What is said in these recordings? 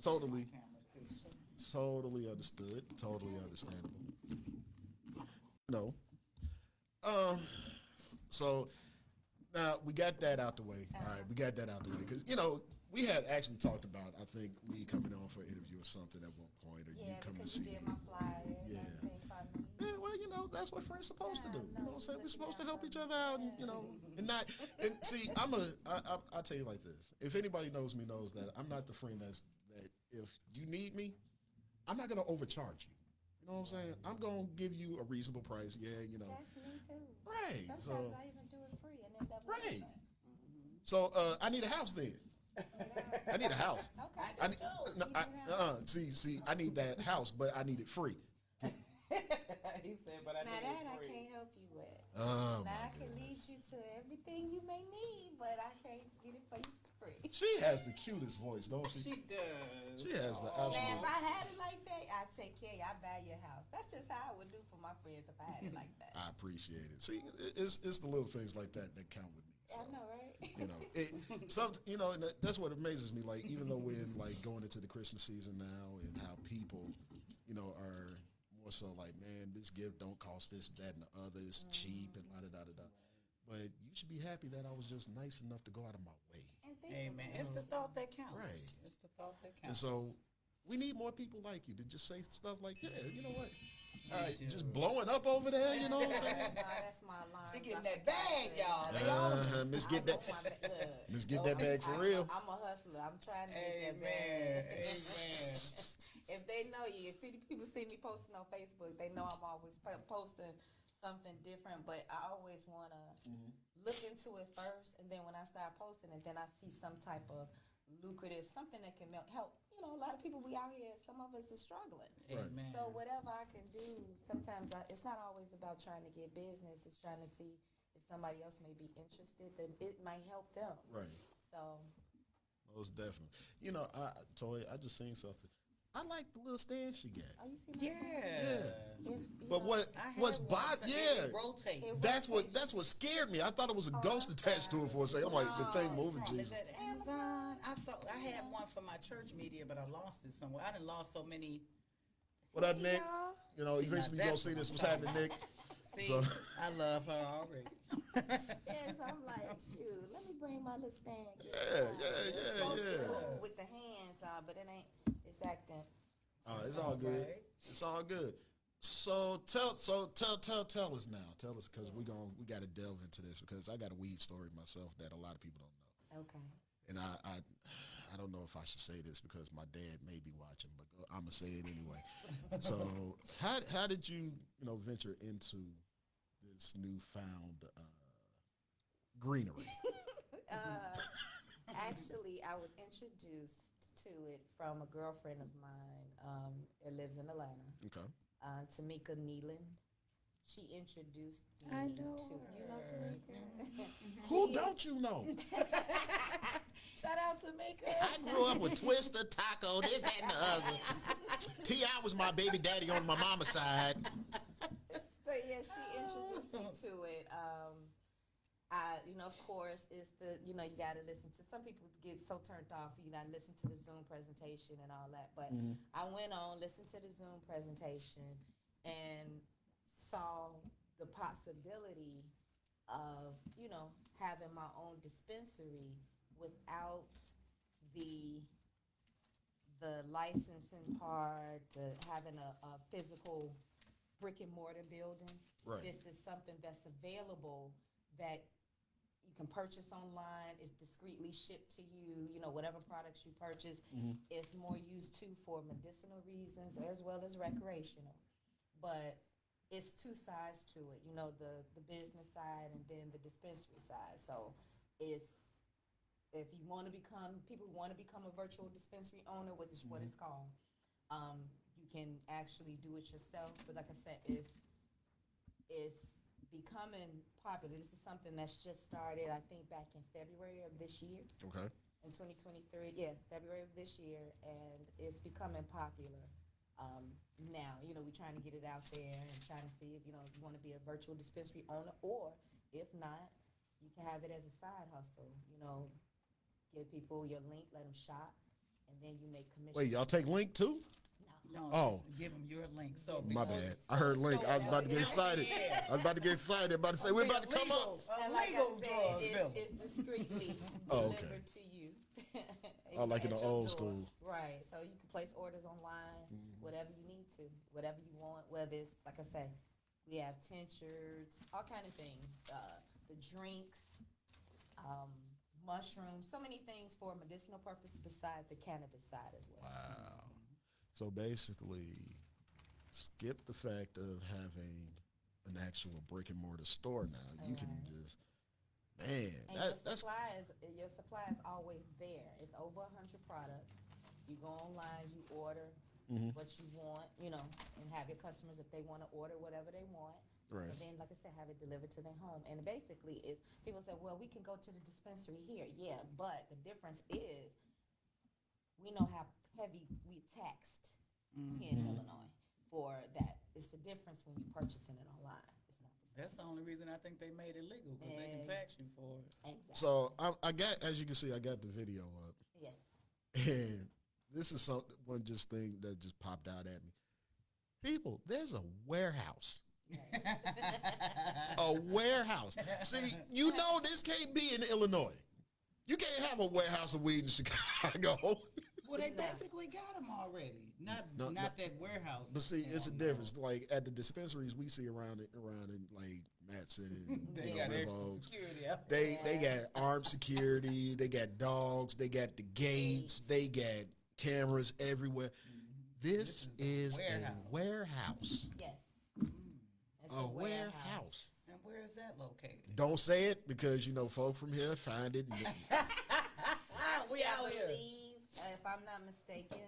totally, totally understood. Totally understandable. No. Um. So now we got that out the way. All right, we got that out the way because we had actually talked about I think me coming on for an interview or something at one point, or you coming to see you me. did my flyer. Yeah. Me. Yeah, well, that's what friends supposed to do. You know what I'm saying? We're supposed to help each other out, and not. And see, I'll tell you like this. If anybody knows me, knows that I'm not the friend that if you need me, I'm not gonna overcharge you. You know what I'm saying? I'm gonna give you a reasonable price. Yeah, That's me too. Right. Sometimes I even do it free and end up right. So I need a house then. I need a house. Okay. See, I need that house, but I need it free. He said, but I now need that it I free. can't help you with. Oh, now I can lead you to everything you may need, but I can't get it for you for free. She has the cutest voice, don't she? She does. She has the Now, absolute. if I had it like that, I'd take care of you. I'd buy your house. That's just how I would do for my friends if I had it like that. I appreciate it. See, it's the little things like that count with me. So, I know, right? And that's what amazes me. Like, even though we're going into the Christmas season now, and how people, are more so like, man, this gift don't cost this, that, and the other. It's cheap and da da da da. But you should be happy that I was just nice enough to go out of my way. Amen. It's the thought that counts. Right. It's the thought that counts. And so we need more people like you to just say stuff like, yeah, you know what? All right, just blowing up over there, you know what I'm saying? No, that's my alarm. She getting that bag, y'all. Miss get that. Miss get that bag for real. I'm a hustler. I'm trying to get that Amen. bag. If they know you, if people see me posting on Facebook, they know I'm always posting something different, but I always want to look into it first, and then when I start posting it, then I see some type of lucrative, something that can help. A lot of people, we out here, some of us are struggling. Amen. So whatever I can do, sometimes it's not always about trying to get business, it's trying to see if somebody else may be interested, then it might help them. Right. So. Most definitely. Toy, I just seen something. I like the little stand she got. Oh, you see my Yeah. But what's body? Yeah. Rotates. That's what scared me. I thought it was a ghost attached to it for a second. I'm like, the thing moving, Jesus. Is that Amazon? I had one for my church media, but I lost it somewhere. I done lost so many. What up, Nick? Eventually you're gonna see this. What's happening, Nick? See, I love her already. Yes, I'm like, shoot, let me bring my little stand. Yeah. Move with the hands, but it ain't. It's acting. It's all good. Right. It's all good. So tell us now. Tell us, because we got to delve into this, because I got a weed story myself that a lot of people don't know. Okay. And I don't know if I should say this because my dad may be watching, but I'm gonna say it anyway. So how did you venture into this newfound greenery? Actually, I was introduced to it from a girlfriend of mine. It lives in Atlanta. Okay. Tamika Neeland. She introduced me I know to her. You know Tamika? Who don't you know? Shout out to Tamika. I grew up with Twister, Taco, this, that, and the other. T.I. was my baby daddy on my mama's side. So yeah, she introduced me to it. Of course, it's you got to listen to. Some people get so turned off, listen to the Zoom presentation and all that. But I went on, listened to the Zoom presentation, and saw the possibility of, having my own dispensary without the licensing part, having a physical brick and mortar building. Right. This is something that's available that you can purchase online. It's discreetly shipped to you. Whatever products you purchase, it's more used too for medicinal reasons as well as recreational. But it's two sides to it. The business side and then the dispensary side. So it's, if you want to become, people want to become a virtual dispensary owner, which is what it's called. You can actually do it yourself. But like I said, it's becoming popular. This is something that's just started, I think, back in February of this year. Okay. In 2023, February of this year, and it's becoming popular. Now, we're trying to get it out there and trying to see if, you want to be a virtual dispensary owner, or if not, you can have it as a side hustle. Give people your link, let them shop, and then you make commission. Wait, y'all take link too? No, Oh. just give them your link. So My before- bad. I heard link. I was about to get excited. I was about to get excited. About to say we're about to come up. And like Illegal I drugs, said, Bill. it's discreetly Oh, okay. delivered to you. Oh, like in At the your old door. school. Right. So you can place orders online, whatever you need to, whatever you want. Whether it's, like I say, we have tinctures, all kind of things. The drinks, mushrooms, so many things for medicinal purpose besides the cannabis side as well. Wow. So basically, skip the fact of having an actual brick and mortar store now. You can just, man, And your supply is always there. It's over 100 products. You go online, you order what you want, you know, and have your customers, if they want to order whatever they want. Right. And then, like I said, have it delivered to their home. And basically, it's people say, well, we can go to the dispensary here. Yeah, but the difference is we know how heavy we taxed here in Illinois for that. It's the difference when you're purchasing it online. It's not the same. That's the only reason I think they made it legal, because they can tax you for it. Exactly. So I got, as you can see, I got the video up, Yes. and this is one just thing that just popped out at me. People, there's a warehouse. A warehouse. See, you know this can't be in Illinois. You can't have a warehouse of weed in Chicago. Well, they basically got them already. Not that warehouse. But see, it's a difference. Like at the dispensaries we see around in like Matson and They you know, got River extra Oaks. security out They got armed security. They got dogs. They got the gates. They got cameras everywhere. This is a warehouse. Yes. It's A warehouse. And where is that located? Don't say it because you know folk from here find it. We I out here. believe, if I'm not mistaken,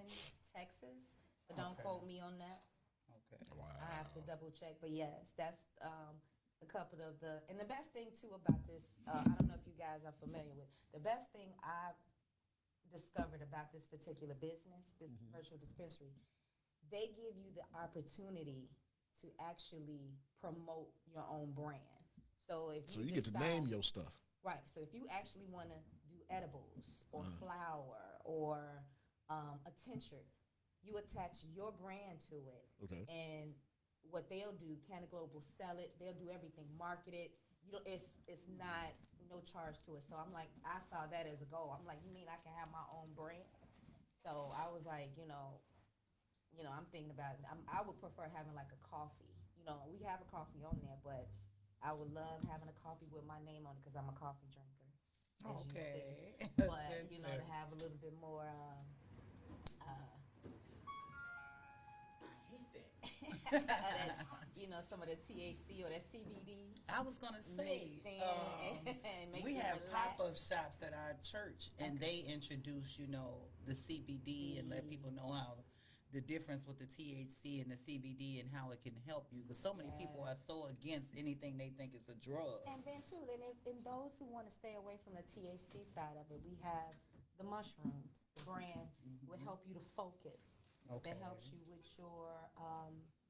Texas. But don't quote me on that. Okay. Wow. I have to double check. But yes, that's a couple of the. And the best thing too about this, I don't know if you guys are familiar with. The best thing I've discovered about this particular business, this virtual dispensary, they give you the opportunity to actually promote your own brand. So if So you get to name your stuff. right. So if you actually want to do edibles or flour or a tincture, you attach your brand to it. Okay. And what they'll do, Cannaglobe will sell it. They'll do everything, market it. You know, it's not no charge to it. So I'm like, I saw that as a goal. I'm like, you mean I can have my own brand? So I was like, you know, I'm thinking about it. I would prefer having like a coffee. You know, we have a coffee on there, but I would love having a coffee with my name on it because I'm a coffee drinker. As you Okay. see. But, you know, to have a little bit more, you know, some of the THC or that CBD. I was gonna say, Mixed in and make we you have relax. pop-up shops at our church, and they introduce, you know, the CBD and let people know how the difference with the THC and the CBD and how it can help you. Because so many people are so against anything they think is a drug. And then too, and those who want to stay away from the THC side of it, we have the mushrooms. The brand will help you to focus. Okay. That helps you with your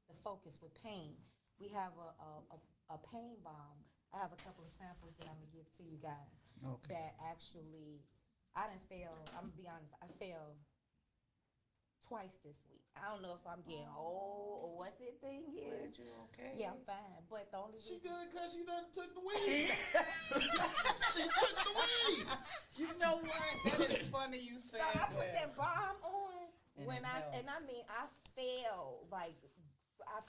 the focus with pain. We have a pain balm. I have a couple of samples that I'm gonna give to you guys. Okay. That actually, I didn't fail. I'm gonna be honest. I failed twice this week. I don't know if I'm getting old or what the thing is. Glad you okay. Yeah, I'm fine. But the only She reason good because she done took the weed. She took the weed. You know what? That is funny you said so I put that. that bomb on And when it I helps. and I mean I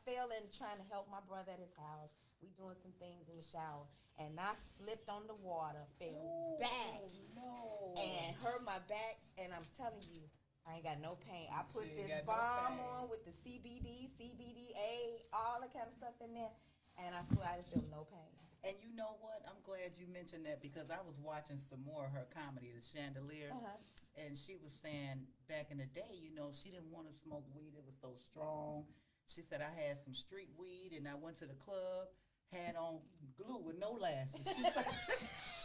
fell in trying to help my brother at his house. We doing some things in the shower, and I slipped on the water, fell back, No. and hurt my back. And I'm telling you, I ain't got no pain. I put She ain't this got no bomb pain. on with the CBD, CBDA, all the kind of stuff in there, and I swear I didn't feel no pain. And you know what? I'm glad you mentioned that because I was watching some more of her comedy, The Chandelier, and she was saying back in the day, you know, she didn't want to smoke weed. It was so strong. She said, I had some street weed and I went to the club, had on glue with no lashes.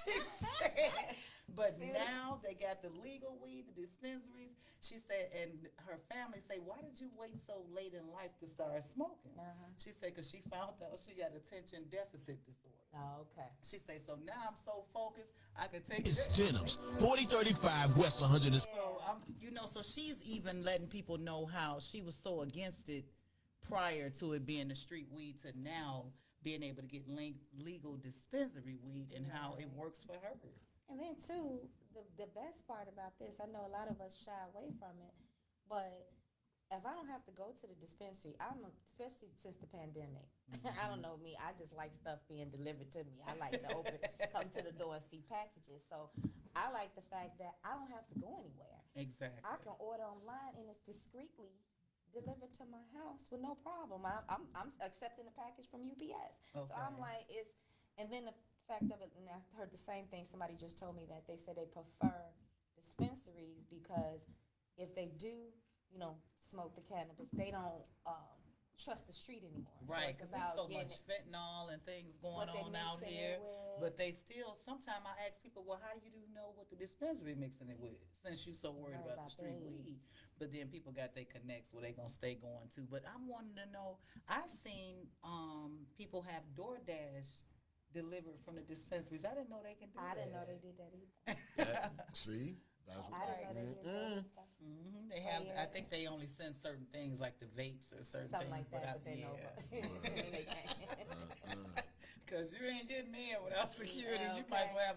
She said, but now they got the legal weed, the dispensaries. She said, and her family say, why did you wait so late in life to start smoking? She said, because she found out she got attention deficit disorder. Oh, okay. She said, so now I'm so focused, I can take It's Jennings, 4035 West 100. So so she's even letting people know how she was so against it prior to it being the street weed to now being able to get legal dispensary weed and how it works for her. And then too, the best part about this, I know a lot of us shy away from it, but if I don't have to go to the dispensary, especially since the pandemic. I don't know me, I just like stuff being delivered to me. I like to come to the door and see packages. So I like the fact that I don't have to go anywhere. Exactly. I can order online and it's discreetly delivered to my house with no problem. I'm accepting the package from UPS. Okay. So I'm like, and then the fact of it, and I heard the same thing, somebody just told me that they said they prefer dispensaries because if they do, smoke the cannabis, they don't trust the street anymore. Right, because so there's so much fentanyl and things going on out here. But they still, sometimes I ask people, well, how do you know what the dispensary mixing it with, since you're so worried about the street weed? But then people got their connects where they going to stay going to. But I'm wanting to know, I've seen people have DoorDash delivered from the dispensaries. I didn't know they can do that. I didn't know they did that either. See? I didn't know they did that either. They have. I think they only send certain things like the vapes or certain something things. Something like that, but they know. Because you ain't getting in without security. You might as well have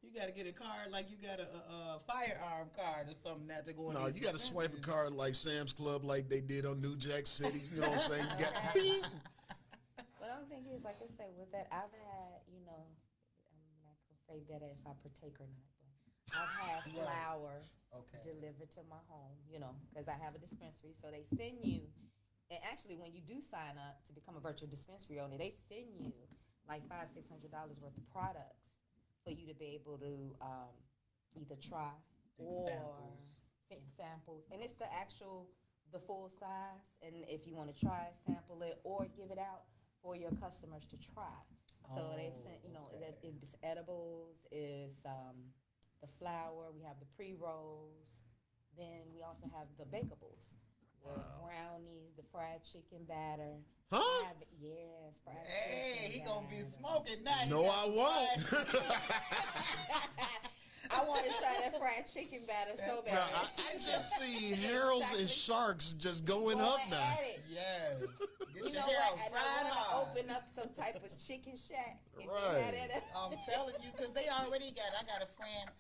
you got to get a card like you got a firearm card or something that they're going. No, you got to swipe a card like Sam's Club, like they did on New Jack City. You know what I'm saying? You got. But the only thing is, like I said, with that, I've had, I'm not gonna say that if I partake or not, but I've had flour delivered to my home, because I have a dispensary. So they send you, and actually when you do sign up to become a virtual dispensary owner, they send you like $500-600 worth of products for you to be able to either try or samples. And it's the full size. And if you want to try, sample it, or give it out for your customers to try. So they've sent, it's edibles, is the flour, we have the pre-rolls, then we also have the bakables, the brownies, the fried chicken batter. Huh? Yes, fried chicken he batter. Gonna be smoking now. No, I won't. I want to try that fried chicken batter so bad. I just see Harold's and Sharks just going up now. Yes. You know what? And I want to open up some type of chicken shack. Right. I'm telling you, because they already I got a friend,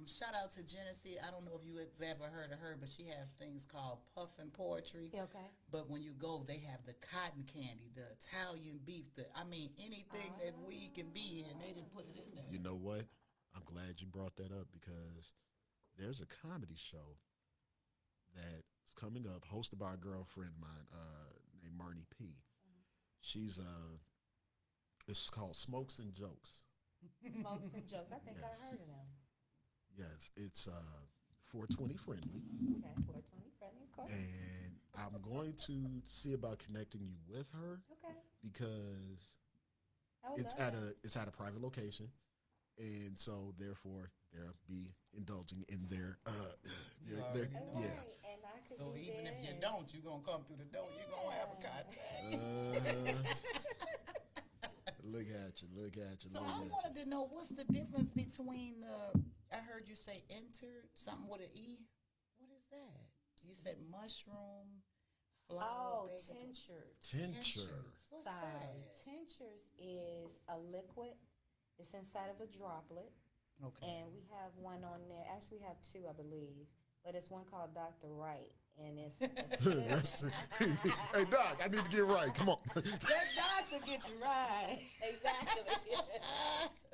shout out to Genesee. I don't know if you have ever heard of her, but she has things called puffin poetry. Okay. But when you go, they have the cotton candy, the Italian beef, anything that we can be in, they didn't put it in there. You know what? I'm glad you brought that up because there's a comedy show that's coming up, hosted by a girlfriend of mine named Marnie P. Mm-hmm. She's it's called Smokes and Jokes. Smokes and Jokes. I think I heard of them. Yes, it's 420 friendly. Okay, 420 friendly, of course. And I'm going to see about connecting you with her. Okay. Because it's at a private location. And so, therefore, they'll be indulging in their And I could so even if you don't, you're going to come through the door, you're going to have a contact. Look at you. So I wanted to know, what's the difference between I heard you say something with an E. What is that? You said mushroom, flour. Tinctures. What's that? Tinctures is a liquid. It's inside of a droplet. Okay. And we have one on there. Actually, we have two, I believe. But it's one called Dr. Wright. And it's hey, Doc, I need to get right. Come on. That doctor get you right. Exactly.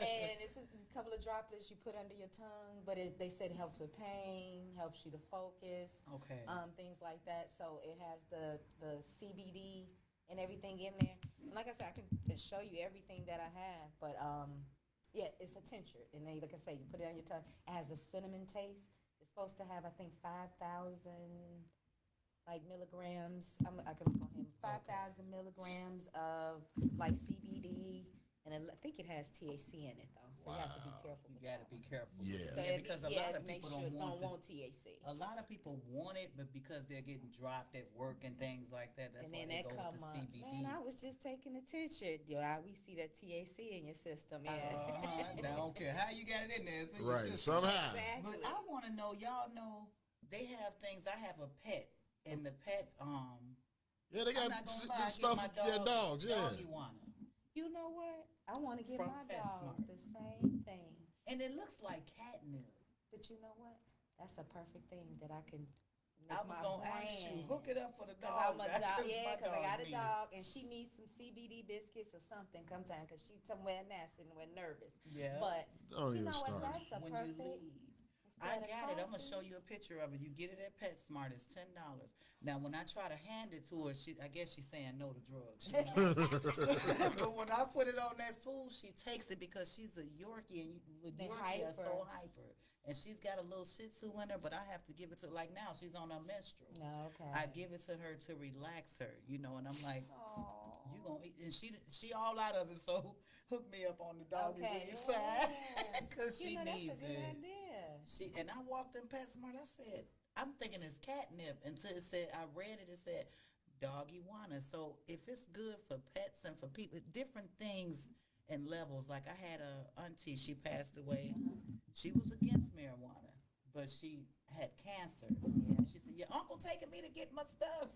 And it's a couple of droplets you put under your tongue. But they said it helps with pain, helps you to focus. Okay. Things like that. So it has the CBD and everything in there. And like I said, I can show you everything that I have. But yeah, it's a tincture. And then, like I say, you put it on your tongue. It has a cinnamon taste. It's supposed to have, I think, 5,000 like milligrams. I can look on him. 5,000 milligrams of like CBD, and I think it has THC in it though. So you have to be careful. You got to be careful. Yeah. So Because a lot of people don't want THC. A lot of people want it, but because they're getting dropped at work and things like that, that's And why then they that go come with the up. CBD. Man, I was just taking a tincture. We see that THC in your system. Yeah. I don't care how you got it in there. It's in your Right. system. Somehow. Exactly. But I want to know, y'all know, they have things. I have a pet, and the pet, Yeah, they I'm got not gonna lie, I get stuff my for your dogs. Yeah. Iguana. You know what? I want to give From my PetSmart. dog the same thing. And it looks like catnip. But you know what? That's a perfect thing that I can make I was my gonna ask you, brand. hook it up for the Cause dog. I'm a dog, yeah. my Cause I got a need it. dog, and she needs some CBD biscuits or something. Come time, cause she's somewhere nasty and we're nervous. Yeah. But Don't you even know what? start. That's a When you perfect. leave. I got it. I'm gonna show you. you a picture of it. You get it at PetSmart. It's $10. Now, when I try to hand it to her, I guess she's saying no to drugs. But when I put it on that food, she takes it because she's a Yorkie, and They Yorkie are so hyper. hyper. And she's got a little Shih Tzu in her, but I have to give it to her. Like now, she's on her menstrual. No, okay. I give it to her to relax her, and I'm like, Oh. you gonna eat, and she all out of it. So hook me up on the doggy Okay. side because she that's needs a good it. idea. And I walked in PetSmart. I said, I'm thinking it's catnip until it said, I read it. It said dog iguana. So if it's good for pets and for people, different things and levels. Like I had a auntie, she passed away. She was against marijuana, but she had cancer. She said, "Your uncle taking me to get my stuff."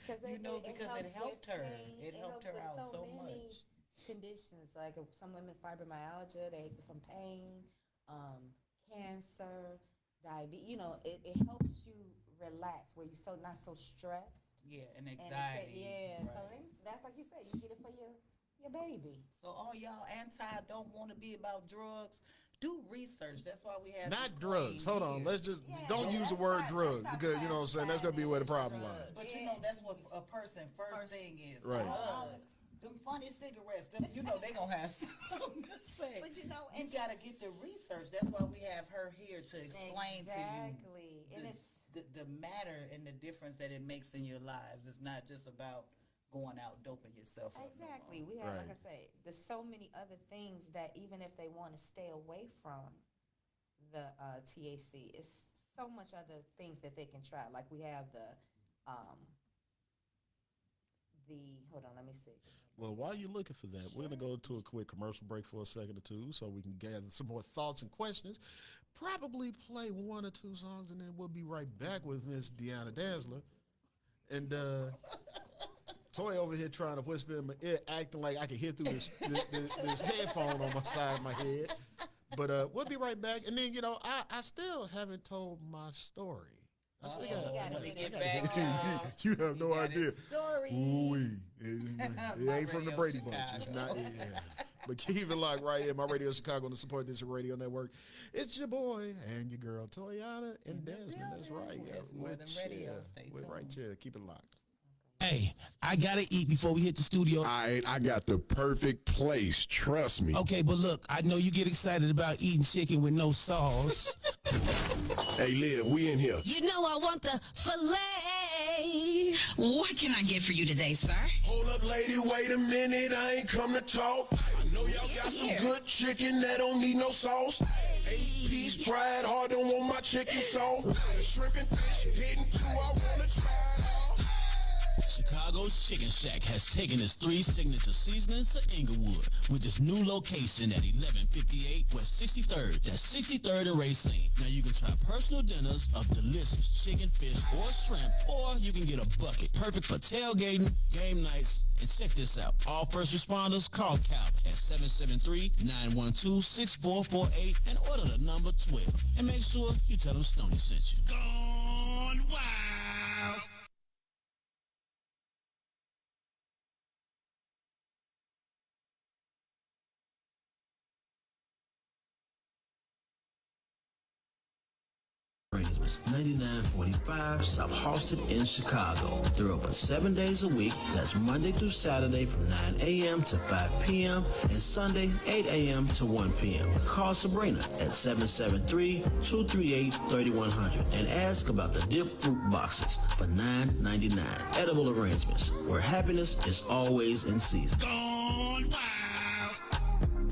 Because it helped her. It helped her out so much. Conditions like some women fibromyalgia, they from pain, cancer, diabetes. It helps you relax where you're not so stressed. Yeah, and And anxiety. yeah, right. so that's like you said, you get it for your baby. So all y'all don't want to be about drugs. Do research. That's why we have Not this drugs. claim Hold on. here. Let's just Yeah, don't use the let's word not- drugs let's because not you know what I'm saying. That's gonna be where the problem drugs. lies. But that's what a person first thing is. Right. Drugs. Them funny cigarettes. Them, they gonna have something to say. But you gotta get the research. That's why we have her here to explain Exactly. to And you the matter and the difference that it makes in your lives. It's not just about going out doping yourself up. exactly. No more. We have, Right. like I say, there's so many other things that even if they want to stay away from the THC, it's so much other things that they can try. Like we have the hold on, let me see. Well, while you're looking for that, we're going to go to a quick commercial break for a second or two so we can gather some more thoughts and questions. Probably play one or two songs, and then we'll be right back with Miss Deanna Dantzler. And Toy over here trying to whisper in my ear, acting like I can hear through this headphone on my side of my head. But we'll be right back. And then, I still haven't told my story. I still gotta get it back, in. y'all. You have no got idea. his story. Ooh-wee. It ain't from the Radio Brady Bunch. It's Chicago. not. Yeah. But keep it locked right here. My Radio Chicago on the Support This Radio Network. It's your boy and your girl, Toyana and Desmond. That's right. It's more than radio. Stay We're right tuned. here. Keep it locked. Hey, I gotta eat before we hit the studio. I got the perfect place. Trust me. Okay, but look, I know you get excited about eating chicken with no sauce. Hey, Liv, we in here. You know I want the filet. What can I get for you today, sir? Hold up, lady, wait a minute. I ain't come to talk. I know y'all got some good chicken that don't need no sauce. 8-piece fried hard, don't want my chicken sauce. Shrimp and fish, hitting 2, I wanna try it all. Chicago's Chicken Shack has taken its 3 signature seasonings to Inglewood with its new location at 1158 West 63rd. That's 63rd and Racine. Now you can try personal dinners of delicious chicken, fish, or shrimp, or you can get a bucket. Perfect for tailgating, game nights, and check this out. All first responders, call Cal at 773-912-6448 and order the number 12. And make sure you tell them Stoney sent you. Gone wild. Farms, 9945 South Halsted in Chicago. They're open 7 days a week. That's Monday through Saturday from 9 a.m. to 5 p.m. and Sunday 8 a.m. to 1 p.m. Call Sabrina at 773-238-3100 and ask about the dip fruit boxes for $9.99. Edible arrangements where happiness is always in season. Gone wild.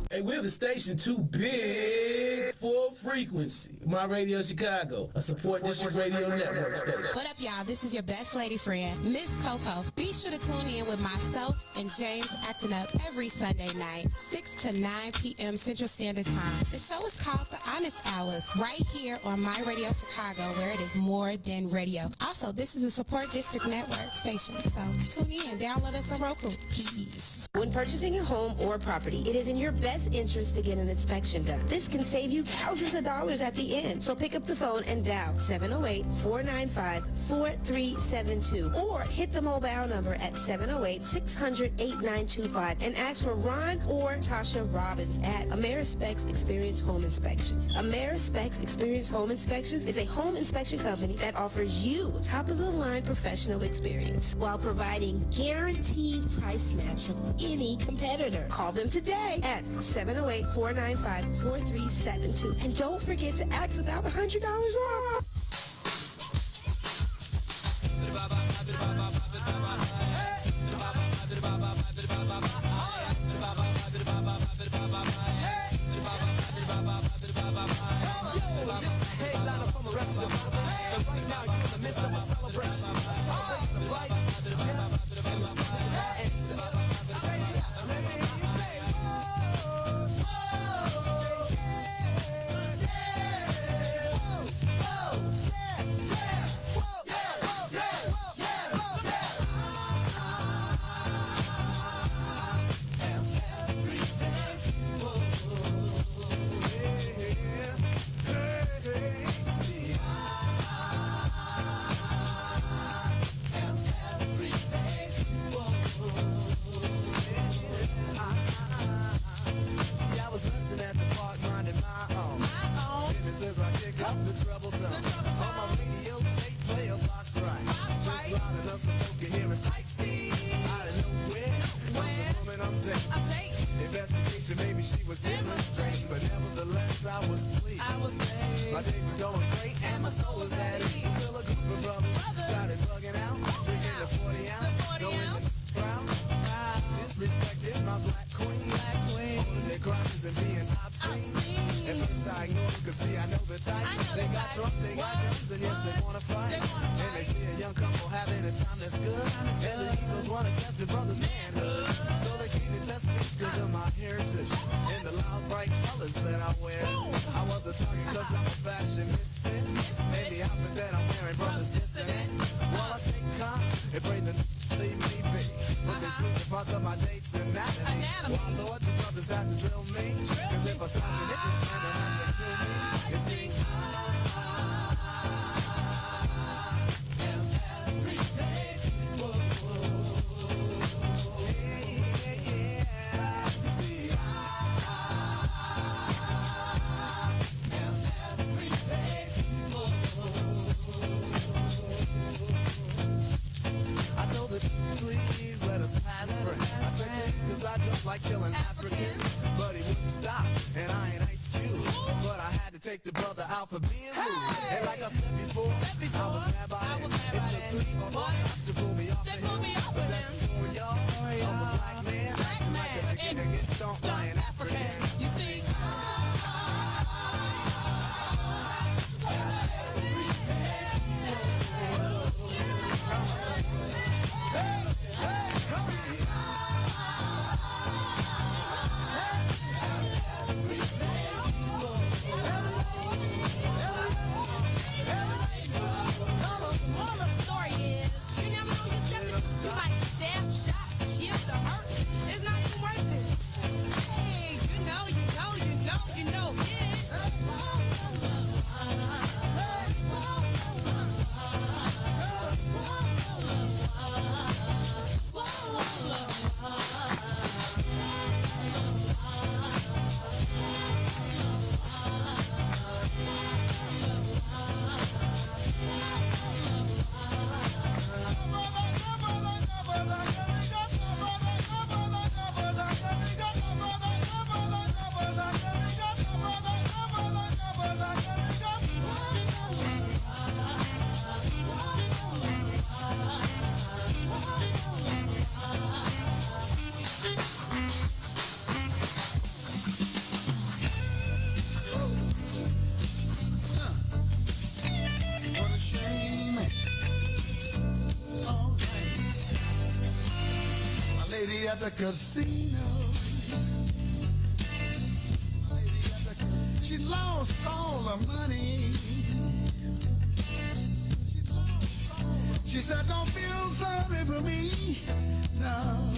Hey, we're the station too big for frequency. My Radio Chicago, a support district radio network station. What up, y'all? This is your best lady friend, Miss Coco. Be sure to tune in with myself and James Acting Up every Sunday night, 6 to 9 p.m. Central Standard Time. The show is called The Honest Hours, right here on My Radio Chicago, where it is more than radio. Also, this is a support district network station, so tune in. Download us on Roku. Peace. When purchasing a home or property, it is in your best interest to get an inspection done. This can save you thousands of dollars at the end. So pick up the phone and dial 708-495-4372 or hit the mobile number at 708-600-8925 and ask for Ron or Tasha Robbins at Amerispecs Experience Home Inspections. Amerispecs Experience Home Inspections is a home inspection company that offers you top-of-the-line professional experience while providing guaranteed price match of any competitor. Call them today at 708-495-4372. And don't forget to ask about $100 off. lady at the casino. She lost all her money. She said, don't feel sorry for me. No.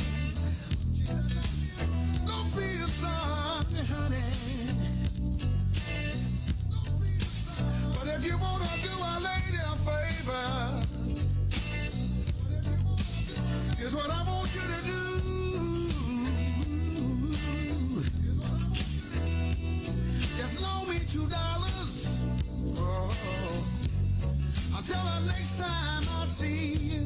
Don't feel sorry, honey. But if you want to do a lady a favor, here's what I want you to do. Just loan me $2. Oh, until the next time I see you.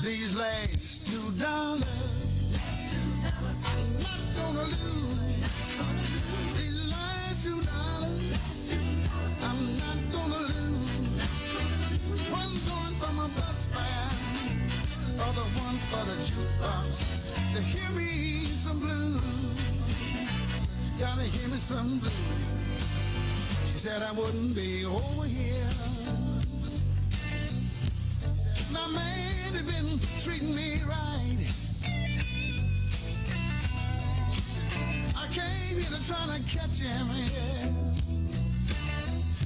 These last $2, I'm not gonna lose. These last $2, I'm not gonna lose. One going for my bus fare, other one for the jukebox. To hear me some blues, gotta hear me some blues. She said I wouldn't be over here. My man had been treating me right. I came here to try to catch him, yeah.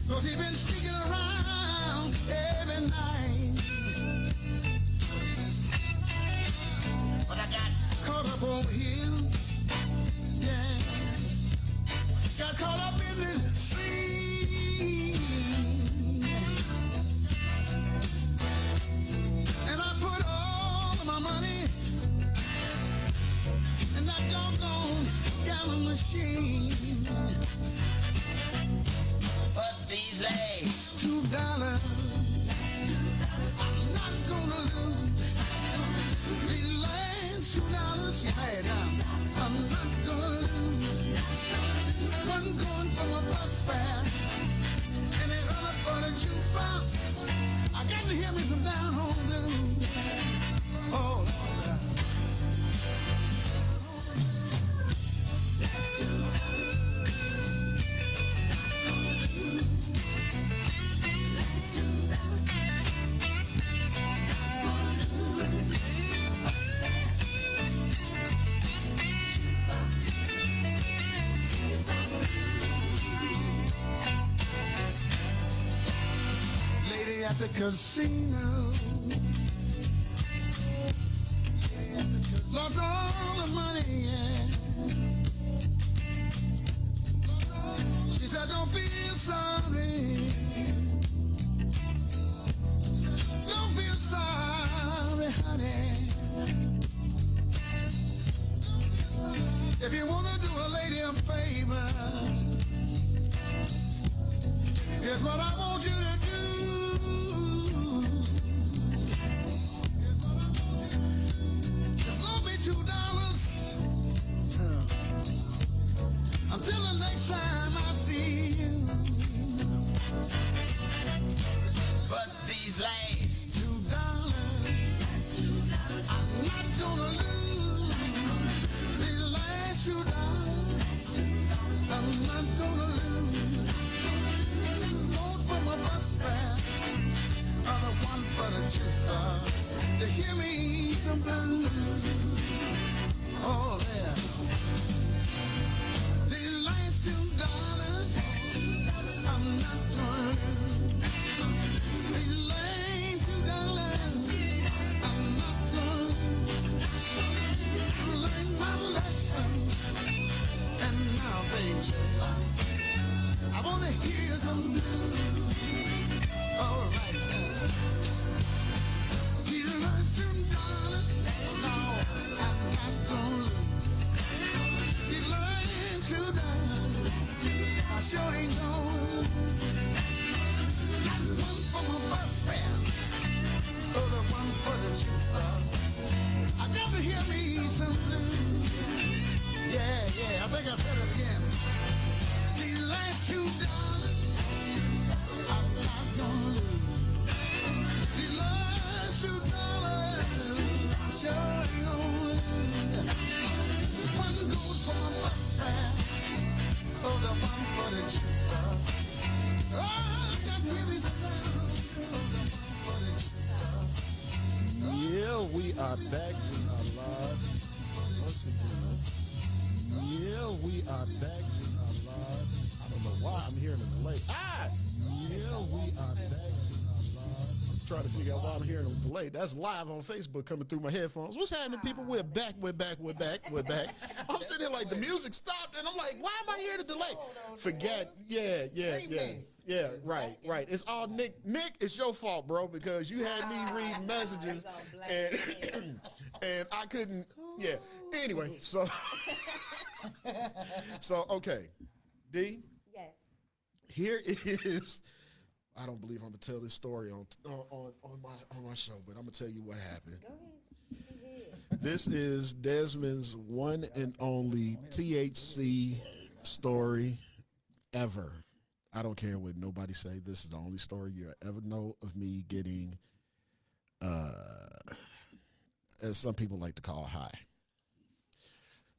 'Cause he been sneaking around every night. But I got caught up over here, yeah. Got caught up in this scene. And I put all of my money in that doggone gallon machine. But these last $2, I'm not gonna lose. These last $2, yeah, I'm not gonna lose. One going for my bus fare, and the other for the jukebox. I got to hear me some down home blues. Oh, Lord. Lady at the casino, lost all the money, yeah. She said, don't feel sorry. Don't feel sorry, honey. If you want to do a lady a favor, here's what I want you to do. Just loan me $2 until the next time I see you. But these last $2, I'm not gonna lose. These last $2, I'm not gonna lose. One for my bus fare, other one for the jukebox. To hear me some blues. Oh, yeah. These last $2, I'm not gonna lose. These last $2, I'm not gonna lose. Learn my lesson, and now, baby, I wanna hear some blues. All right. These last $2, are back. We are live once again. Yeah, we are back. We are live. I don't know why I'm hearing a delay. Yeah, we are back. We are live. I'm trying to figure out why I'm hearing a delay. That's live on Facebook coming through my headphones. What's happening, people? We're back. We're back. We're back. We're back. I'm sitting there like the music stopped, and I'm like, why am I hearing a delay? Forget. Yeah. Right. It's all Nick. Nick, it's your fault, bro, because you had me read messages, and I couldn't. Yeah. Anyway, so okay, D. Yes. Here is. I don't believe I'm gonna tell this story on my show, but I'm gonna tell you what happened. Go ahead. This is Desmond's one and only THC story ever. I don't care what nobody say. This is the only story you'll ever know of me getting, as some people like to call, high.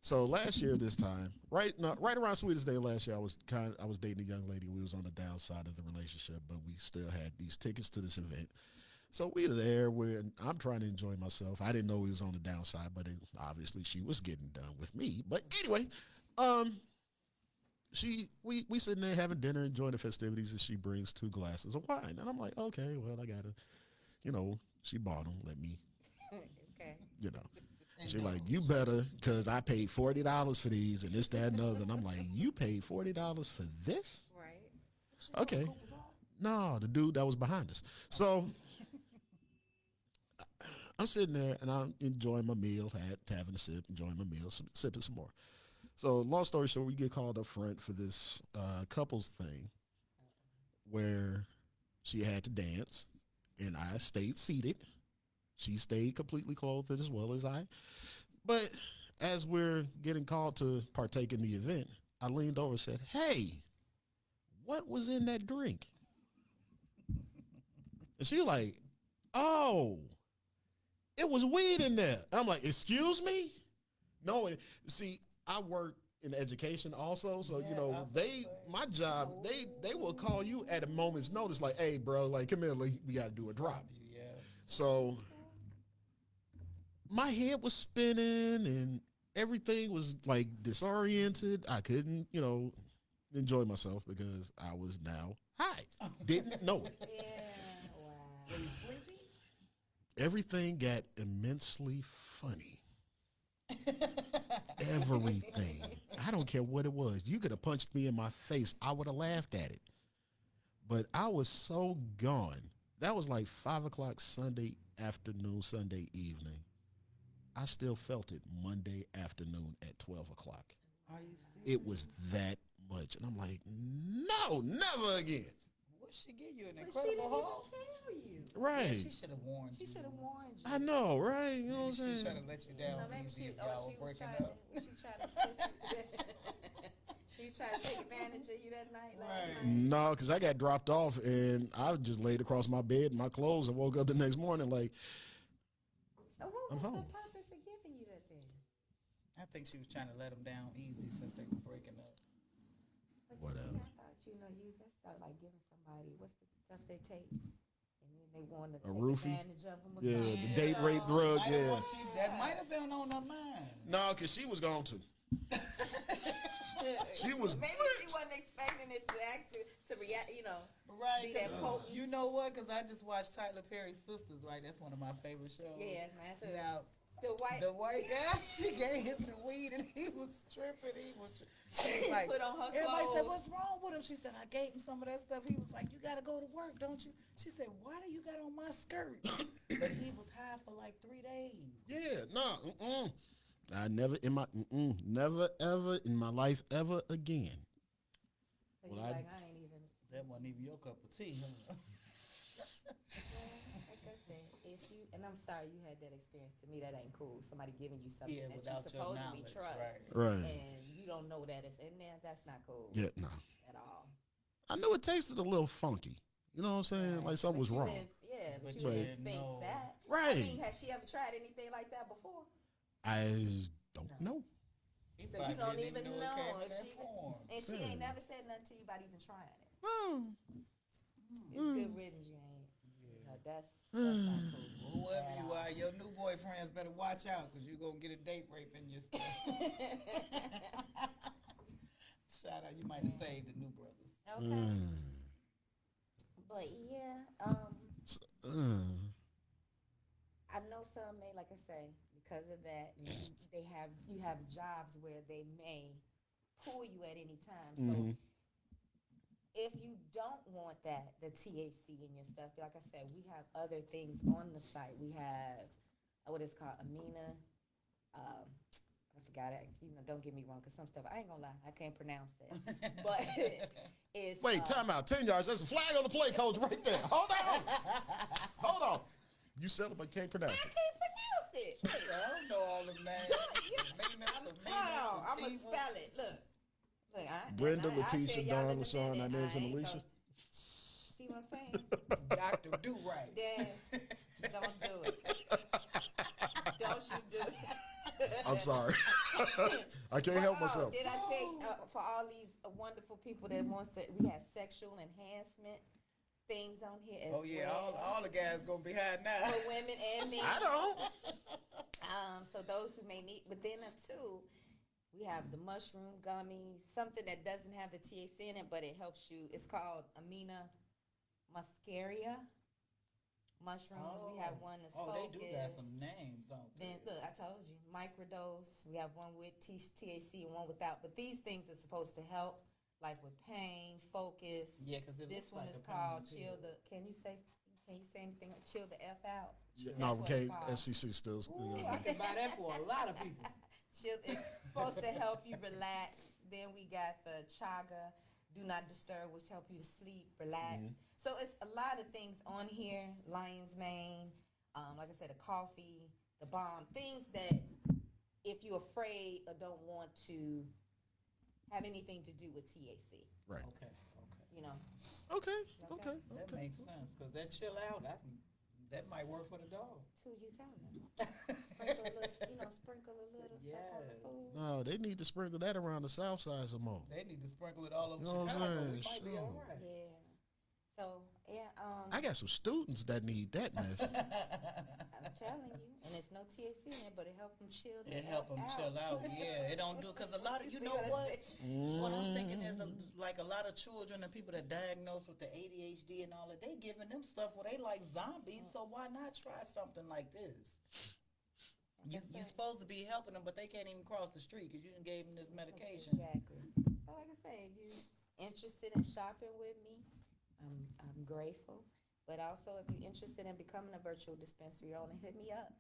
So last year, this time, right around Sweetest Day last year, I was dating a young lady. We was on the downside of the relationship, but we still had these tickets to this event. So we were there. I'm trying to enjoy myself. I didn't know we was on the downside, but obviously she was getting done with me. But anyway, we sitting there having dinner, enjoying the festivities, and she brings 2 glasses of wine, and I'm like, okay, well, I gotta, she bought them. Let me, Okay. She like, you better, because I paid $40 for these and this, that, and other. And I'm like, you paid $40 for this? Right. Okay. No, the dude that was behind us. So I'm sitting there and I'm enjoying my meal, having a sip, enjoying my meal, sipping some more. So long story short, we get called up front for this couples thing where she had to dance and I stayed seated. She stayed completely clothed as well as I. But as we're getting called to partake in the event, I leaned over and said, hey, what was in that drink? And she was like, oh, it was weed in there. I'm like, excuse me? No, see, I work in education also, so my job, they will call you at a moment's notice, like, hey, bro, like, come here, like, we got to do a drop. So my head was spinning and everything was like disoriented. I couldn't, enjoy myself because I was now high. Didn't know it. Yeah. Wow. Were you sleepy? Everything got immensely funny. Everything. I don't care what it was. You could have punched me in my face. I would have laughed at it. But I was so gone. That was like 5 o'clock Sunday afternoon, Sunday evening. I still felt it Monday afternoon at 12 o'clock. Are you serious? It was that much. And I'm like, no, never again. What she give you? An But she didn't incredible even haul? tell you. Right. Yeah, she should have warned you. She should have warned you. I know, right? You know what I'm She was saying? trying to let you down Maybe easy she, if y'all she were was breaking trying up. to, she was trying to take advantage of you that night. Last night. No, because I got dropped off and I was just laid across my bed in my clothes and woke up the next morning like, So what I'm was home. the purpose of giving you that then? I think she was trying to let him down easy since they were breaking up. But Whatever. I thought, that's not like giving somebody, what's the stuff they take? And then they want to take roofie? advantage of them or Yeah, something. the date rape drug, yeah. That might have been on her mind. No, because she was going to. She was Maybe she wasn't expecting it to react, Right. be that potent. You know what? Because I just watched Tyler Perry's Sisters, right? That's one of my favorite shows. Yeah, man. So Now, the white guy, she gave him the weed and he was tripping. She was like, put on her everybody clothes. said, what's wrong with him? She said, I gave him some of that stuff. He was like, you got to go to work, don't you? She said, why do you got on my skirt? But he was high for like 3 days. Yeah, no, I never never ever in my life ever again. So Well, you're like, I ain't even. That wasn't even your cup of tea, huh? Like I said, and I'm sorry you had that experience. To me, that ain't cool. Somebody giving you something that you without your supposedly knowledge, trust, Right. and you don't know that it's in there. That's not cool. Yeah, no. At all. I knew it tasted a little funky. You know what I'm saying? Like something was But you wrong. didn't- but But you you didn't didn't think know. that. Right. I mean, has she ever tried anything like that before? I don't know. He So probably you don't didn't even it know came in if that she form. and she ain't never said nothing to you about even trying it. Oh. It's good riddance. You ain't. that's not cool. Whoever you are, your new boyfriends better watch out because you're going to get a date rape in your stuff. Shout out, you might have saved the new brothers. Okay. But yeah, I know some may, like I say, because of that, you have jobs where they may pull you at any time. So if you don't want the THC in your stuff, like I said, we have other things on the site. We have what is called Amina. I forgot it. Don't get me wrong, because some stuff, I ain't gonna lie, I can't pronounce that. But it's Wait, time out. 10 yards. There's a flag on the play, coach, right there. Hold on. Hold on. You said it, but can't pronounce it. I can't pronounce it. I don't know all them names. Hold on, I'm gonna spell it. Look, Brenda, I Letitia, tell y'all Dawn, in a LaShawn, minute, Inez, and I ain't Alicia. See what I'm saying? Dr. Do Right. Yeah, don't do it. Don't you do it. I'm sorry. I can't help myself. Did I take for all these wonderful people that wants to? We have sexual enhancement things on here as Oh yeah, well. all the guys gonna be hiding now. For women and men. I don't. So those who may need, but then too, we have the mushroom gummies, something that doesn't have the THC in it, but it helps you. It's called Amina muscaria mushrooms. We have one that's focused. They do got some names on. Then look, I told you, microdose. We have one with THC and one without. But these things are supposed to help, like with pain, focus. Yeah, because this one is called chill the. Can you say anything? Chill the F out. No, we can't. FCC still. I can buy that for a lot of people. It's supposed to help you relax. Then we got the chaga, do not disturb, which help you to sleep, relax. So it's a lot of things on here. Lion's mane, like I said, the coffee, the balm, things that if you're afraid or don't want to have anything to do with THC. Right. Okay. You know. Okay. That makes sense because that chill out, that might work for the dog. That's who you telling them. Sprinkle a little, sprinkle a little stuff on the food. No, they need to sprinkle that around the south side some more. They need to sprinkle it all over You know what I'm Chicago. saying? We might be all right. Yeah. So yeah. I got some students that need that mess. I'm telling you, and it's no THC in it, but it helps them chill. It help them chill out. Yeah, it don't do because a lot of you know what. What I'm thinking is like a lot of children and people that diagnosed with the ADHD and all that, they giving them stuff where they like zombies. So why not try something like this? You're supposed to be helping them, but they can't even cross the street because you done gave them this medication. Exactly. So like I say, if you're interested in shopping with me, I'm grateful. But also, if you're interested in becoming a virtual dispensary owner, hit me up.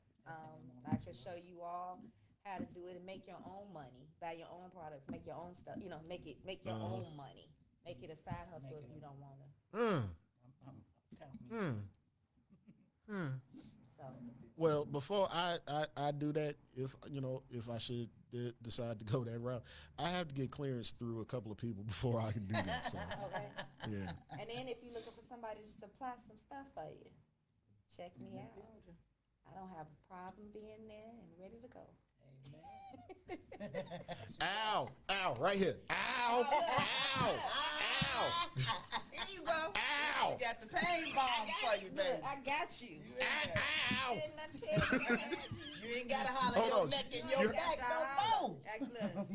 I can show you all how to do it and make your own money, buy your own products, make your own stuff. You know, make your own money, make it a side hustle if you don't want to. So. Well, before I do that, if I should decide to go that route, I have to get clearance through a couple of people before I can do that. So, okay. Yeah. And then if you're looking for somebody to supply some stuff for you, check me out. I don't have a problem being there and ready to go. Ow, right here. Ow. Here you go. Ow. You got the pain bomb for you, baby. Look, I got you. Ow. Didn't I tell you? You ain't gotta holler your neck and your back no more.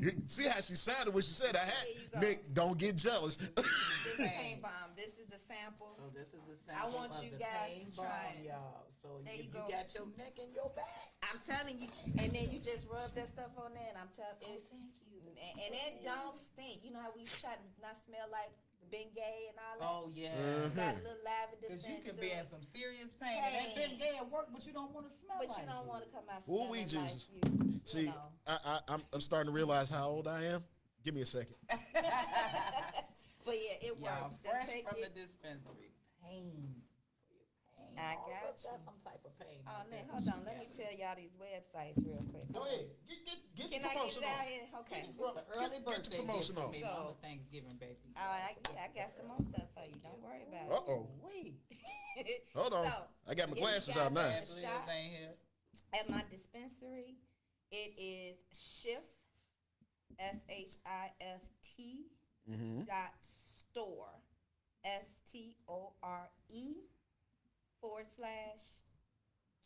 Look. See how she sounded when she said that. There you go. Nick, don't get jealous. This is the pain bomb. This is a sample. So this is the sample. I want of you the guys pain to try bomb, it. y'all. So There if you you go. got your neck and your back. I'm telling you, and then you just rub that stuff on there, and I'm telling you, and it don't stink. You know how we try to not smell like the Bengay and all that. Oh yeah. Got a little lavender Because you scent can to be it. in some serious pain. And that Bengay at work, but you don't want to smell But like you don't it. want to come out Ooh, smelling wee, like Jesus. you. See, You know. I'm starting to realize how old I am. Give me a second. But yeah, it Y'all works. fresh Take from it. the dispensary. Pain. I All got of us got you. some type of pain. Oh, out man, there. hold on. Let me tell y'all these websites real quick. Go ahead. Get Can your I get promotion it out on. here? Okay. It's an early Get your birthday promotion gift on. for me. So- Mama Thanksgiving, baby. All right, I got some more stuff for you. Don't worry about it. Uh-oh. Wait. Hold on. So, I got my if you glasses guys out now. want a Liz shot ain't here. at my dispensary, it is Shift, SHIFT Mm-hmm. .store, STORE /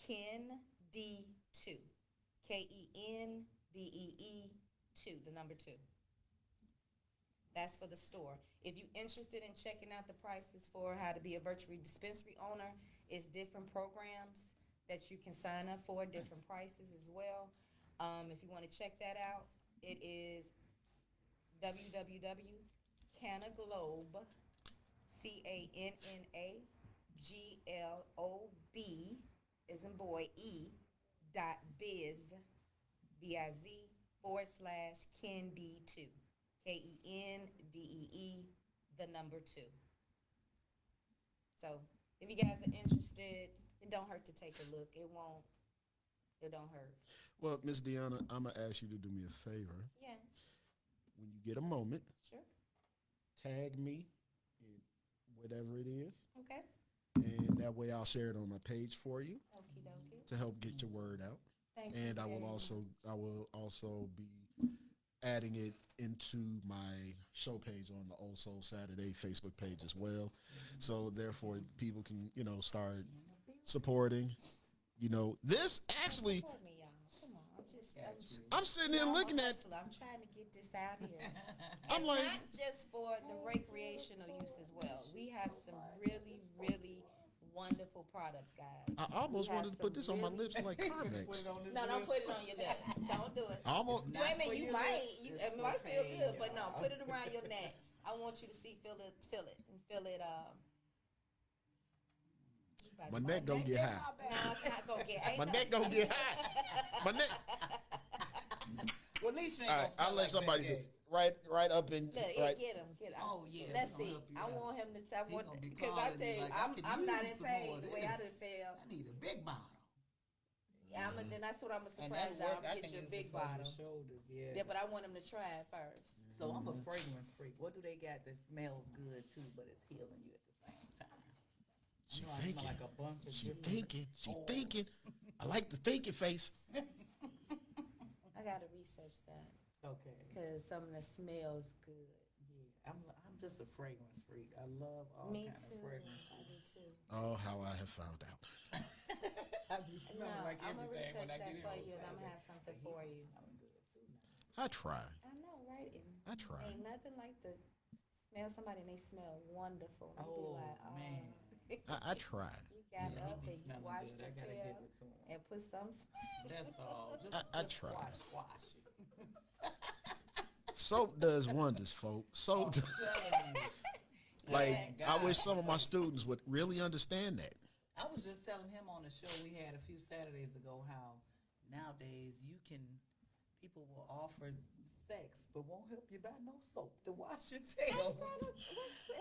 Ken D2. KENDEE 2, the number 2. That's for the store. If you're interested in checking out the prices for how to be a virtual dispensary owner, it's different programs that you can sign up for, different prices as well. If you want to check that out, it is www.cannaglobe, CANNAGLOB, as in boy, .biz, BIZ, /Ken D2. KENDEE, the number 2. So if you guys are interested, it don't hurt to take a look. It don't hurt. Well, Miss Diona, I'm going to ask you to do me a favor. Yeah. When you get a moment, Sure. tag me in whatever it is. Okay. And that way I'll share it on my page for you Okie dokie. to help get your word out. Thank And you. I will also be adding it into my show page on the Old Soul Saturday Facebook page as well. So therefore people can, start supporting. This actually, Support me, y'all. Come on. I'm sitting there looking at, I'm trying to get this out here. I'm And like, not just for the recreational use as well. We have some really, really wonderful products, guys. I almost We have wanted to put some this on my really- lips like Carmex. No, don't put it on your lips. Don't do it. Almost. Wait a minute, you might. It might feel good, but no, put it around your neck. I want you to feel it, and feel it. My neck gonna get high. No, it's not gonna get. My neck gonna get high. My neck. Well, at least you ain't All gonna right, I'll feel let like somebody that do day. right up in Look, right. get him. Oh, yeah, Let's we gonna see. help you I out. want him to. I want gonna be because I calling tell you you, like, I could I'm not use in some pain more of the way I this. done feel. I need a big bottle. Yeah, then that's what I'm And surprised. that work, I'm I get can you a use big this on your bottle. shoulders, yeah. Yeah, but I want him to try it first. So I'm a fragrance freak. What do they got that smells good too, but it's healing you at the same time? She I know I smell thinking. like a bunch of She different thinking. She oils. thinking. I like the thinking face. I gotta research that Okay. because some of the smells good. Yeah, I'm just a fragrance freak. I love all Me kinds too. of fragrance. I do too. Oh, how I have found out. I be No, smelling like I'm gonna everything research when I that get for here. you, and I'm gonna have something for you. Smelling good too now. I try. I know, right? And I try. Ain't nothing like to smell somebody and they smell wonderful. You Oh, be like, oh. man. I try. You got Yeah, he up be and you smelling washed good. I your gotta tail give it to him. and put some. That's all. Just, I just try. Squash it. Soap does wonders, folks. Soap. does- like I wish some of my students would really understand that. I was just telling him on the show we had a few Saturdays ago how nowadays people will offer sex but won't help you buy no soap to wash your tail.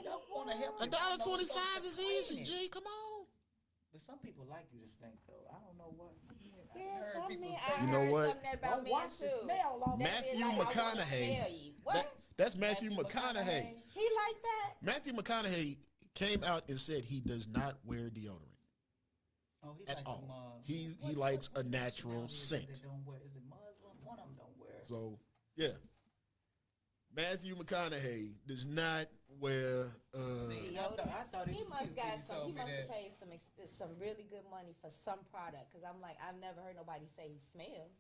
Don't want to help you buy no soap $1.25 to is clean easy, it. G. Come on. But some people like you to stink though. I don't know what's. Yeah, I heard some people men. say, I You know heard what? something about don't men wash the too. smell off. They be Matthew like, I wanna McConaughey. smell you. What? That's Matthew McConaughey. He like that? Matthew McConaughey came out and said he does not wear deodorant Oh, he at like all. them, He likes a natural nationality is scent. it They don't wear. Is it Muslim? One of them don't wear. So, yeah. Matthew McConaughey does not wear. See, I thought He was must cute got till you some. told He me must have that. paid some really good money for some product. Because I'm like, I've never heard nobody say he smells.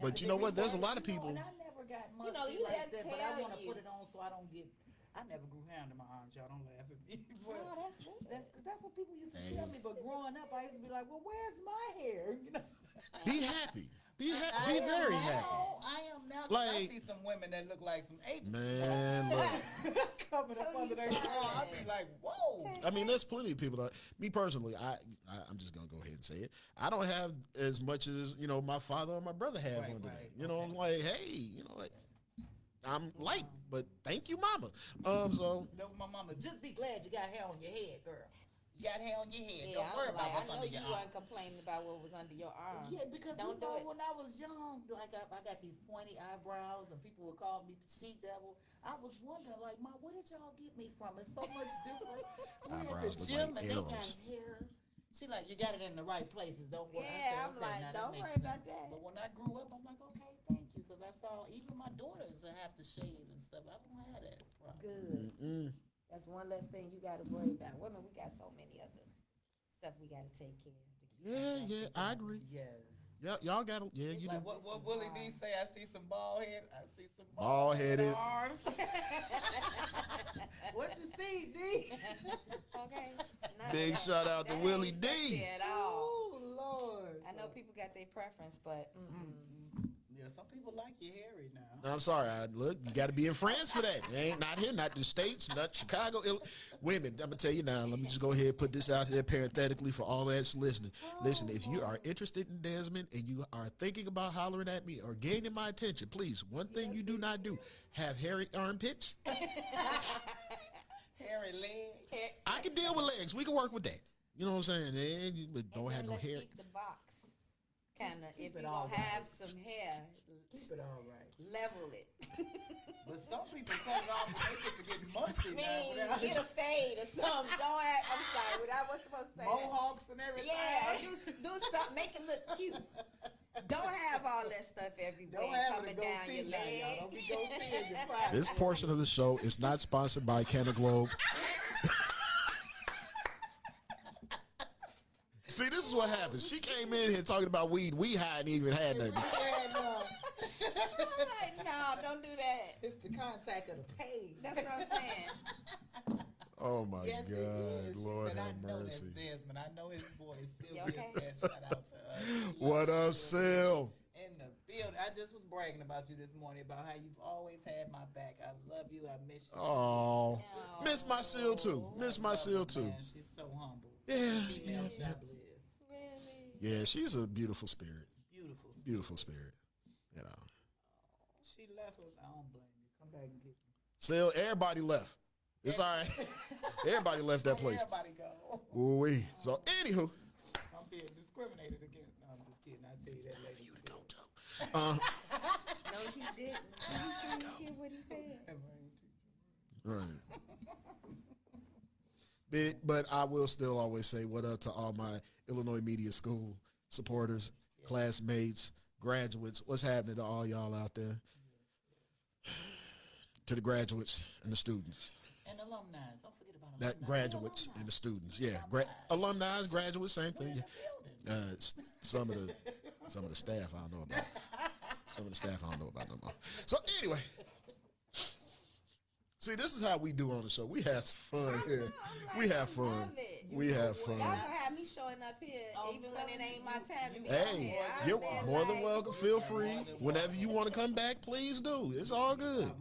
But you know what? There's a lot of people. And I never got musty know, you like let that, but I tell want to you. put it on so I don't get. I never grew hair under my arms. Y'all don't laugh at me. No, that's good. That's what people used to Hey. tell me. But growing up, I used to be like, "Well, where's my hair?" You know. Be happy. Be I am very now, happy. I am now. 'Cause I Like- see some women that look like some apes Man, look. coming up under their bra. I be like, "Whoa." I mean, there's plenty of people that. Me personally, I'm just gonna go ahead and say it. I don't have as much as my father or my brother have Right, under right, that. I'm like, hey, like, I'm light, but thank you, mama. So No, my mama, just be glad you got hair on your head, girl. You got hair on your head. Yeah, Don't worry I'm about like, what's I know under you your arm. weren't complaining about what was under your arm. Yeah, because Don't do it. when I was young, like I got these pointy eyebrows, and people would call me she devil. I was wondering, like, Ma, where did y'all get me from? It's so much different. We're at Eyebrows the look gym like and they got arrows. hair. She like, you got it in the right places. Don't worry. I Yeah, said, I'm okay, like, now that don't makes worry about sense. that. But when I grew up, I'm like, okay, thank you, because I saw even my daughters that have to shave and stuff. I don't have that problem. Good. mm, That's one less thing you got to worry about. Women, we got so many other stuff we got to take care of. Yeah, I agree. Yes. Yeah, y'all got to, yeah, It's you like do. What Willie D say? I see some bald head. I see some Bald-headed. arms. What you see, D? Okay. Big shout out to That Willie ain't D. sexy at all. Oh Lord. I know people got their preference, but Yeah, some people like your hairy now. I'm sorry. Look, you got to be in France for that. It ain't not here, not the States, not Chicago. Women, I'm going to tell you now, let me just go ahead and put this out there parenthetically for all that's listening. Listen, if you are interested in Desmond and you are thinking about hollering at me or gaining my attention, please, one thing you do not do, have hairy armpits. Hairy legs. I can deal with legs. We can work with that. You know what I'm saying? And you don't have no let's hair. keep the box. Kind of, if it you're all going to have some hair, Keep it all right. level it. But some people cut it off and they get to get musty now. Get a fade or something. Don't have, I'm sorry, I was supposed to say Mohawks and everything. Yeah, do something, make it look cute. Don't have all that stuff everywhere Don't have coming it down your now, y'all. leg. Don't be goatee in your private. This portion of the show is not sponsored by Cannaglobe. See, this is what happens. She came in here talking about weed. We hadn't even had nothing. Like, no, don't do that. It's the contact of the page. That's what I'm saying. Oh my Yes, it God, is. She Lord said, have I know that's mercy. Desmond. I know his voice. Sylvia okay? said, shout out to us. What up, Sil? In the building. I just was bragging about you this morning about how you've always had my back. I love you. I miss you. Oh, miss my Sil too. Miss my Sil too. Man, she's so humble. Yeah. Female job is. Really? Yeah, she's a beautiful spirit. Beautiful. Beautiful spirit. You know. She left us. I don't blame you. Come back and get me. Sil, everybody left. It's all right. Everybody left that place. Everybody go. Ooh-wee. So, anywho. I'm being discriminated against. No, I'm just kidding. I tell you that later. You to go to. No, he didn't. You didn't hear what he said. Right. But I will still always say what up to all my Illinois Media School supporters, classmates, graduates. What's happening to all y'all out there? To the graduates and the students. And alumni. Don't forget about alumni. That graduates and the students. Yeah. Alumni, graduates, same thing. Yeah. Some of the staff I don't know about. Some of the staff I don't know about no more. So anyway. See, this is how we do on the show. We have fun here. We have fun. We have fun. Y'all gonna have me showing up here even when it ain't my time to be on Hey, here. you're more than welcome. Feel free. Whenever you want to come back, please do. It's all good.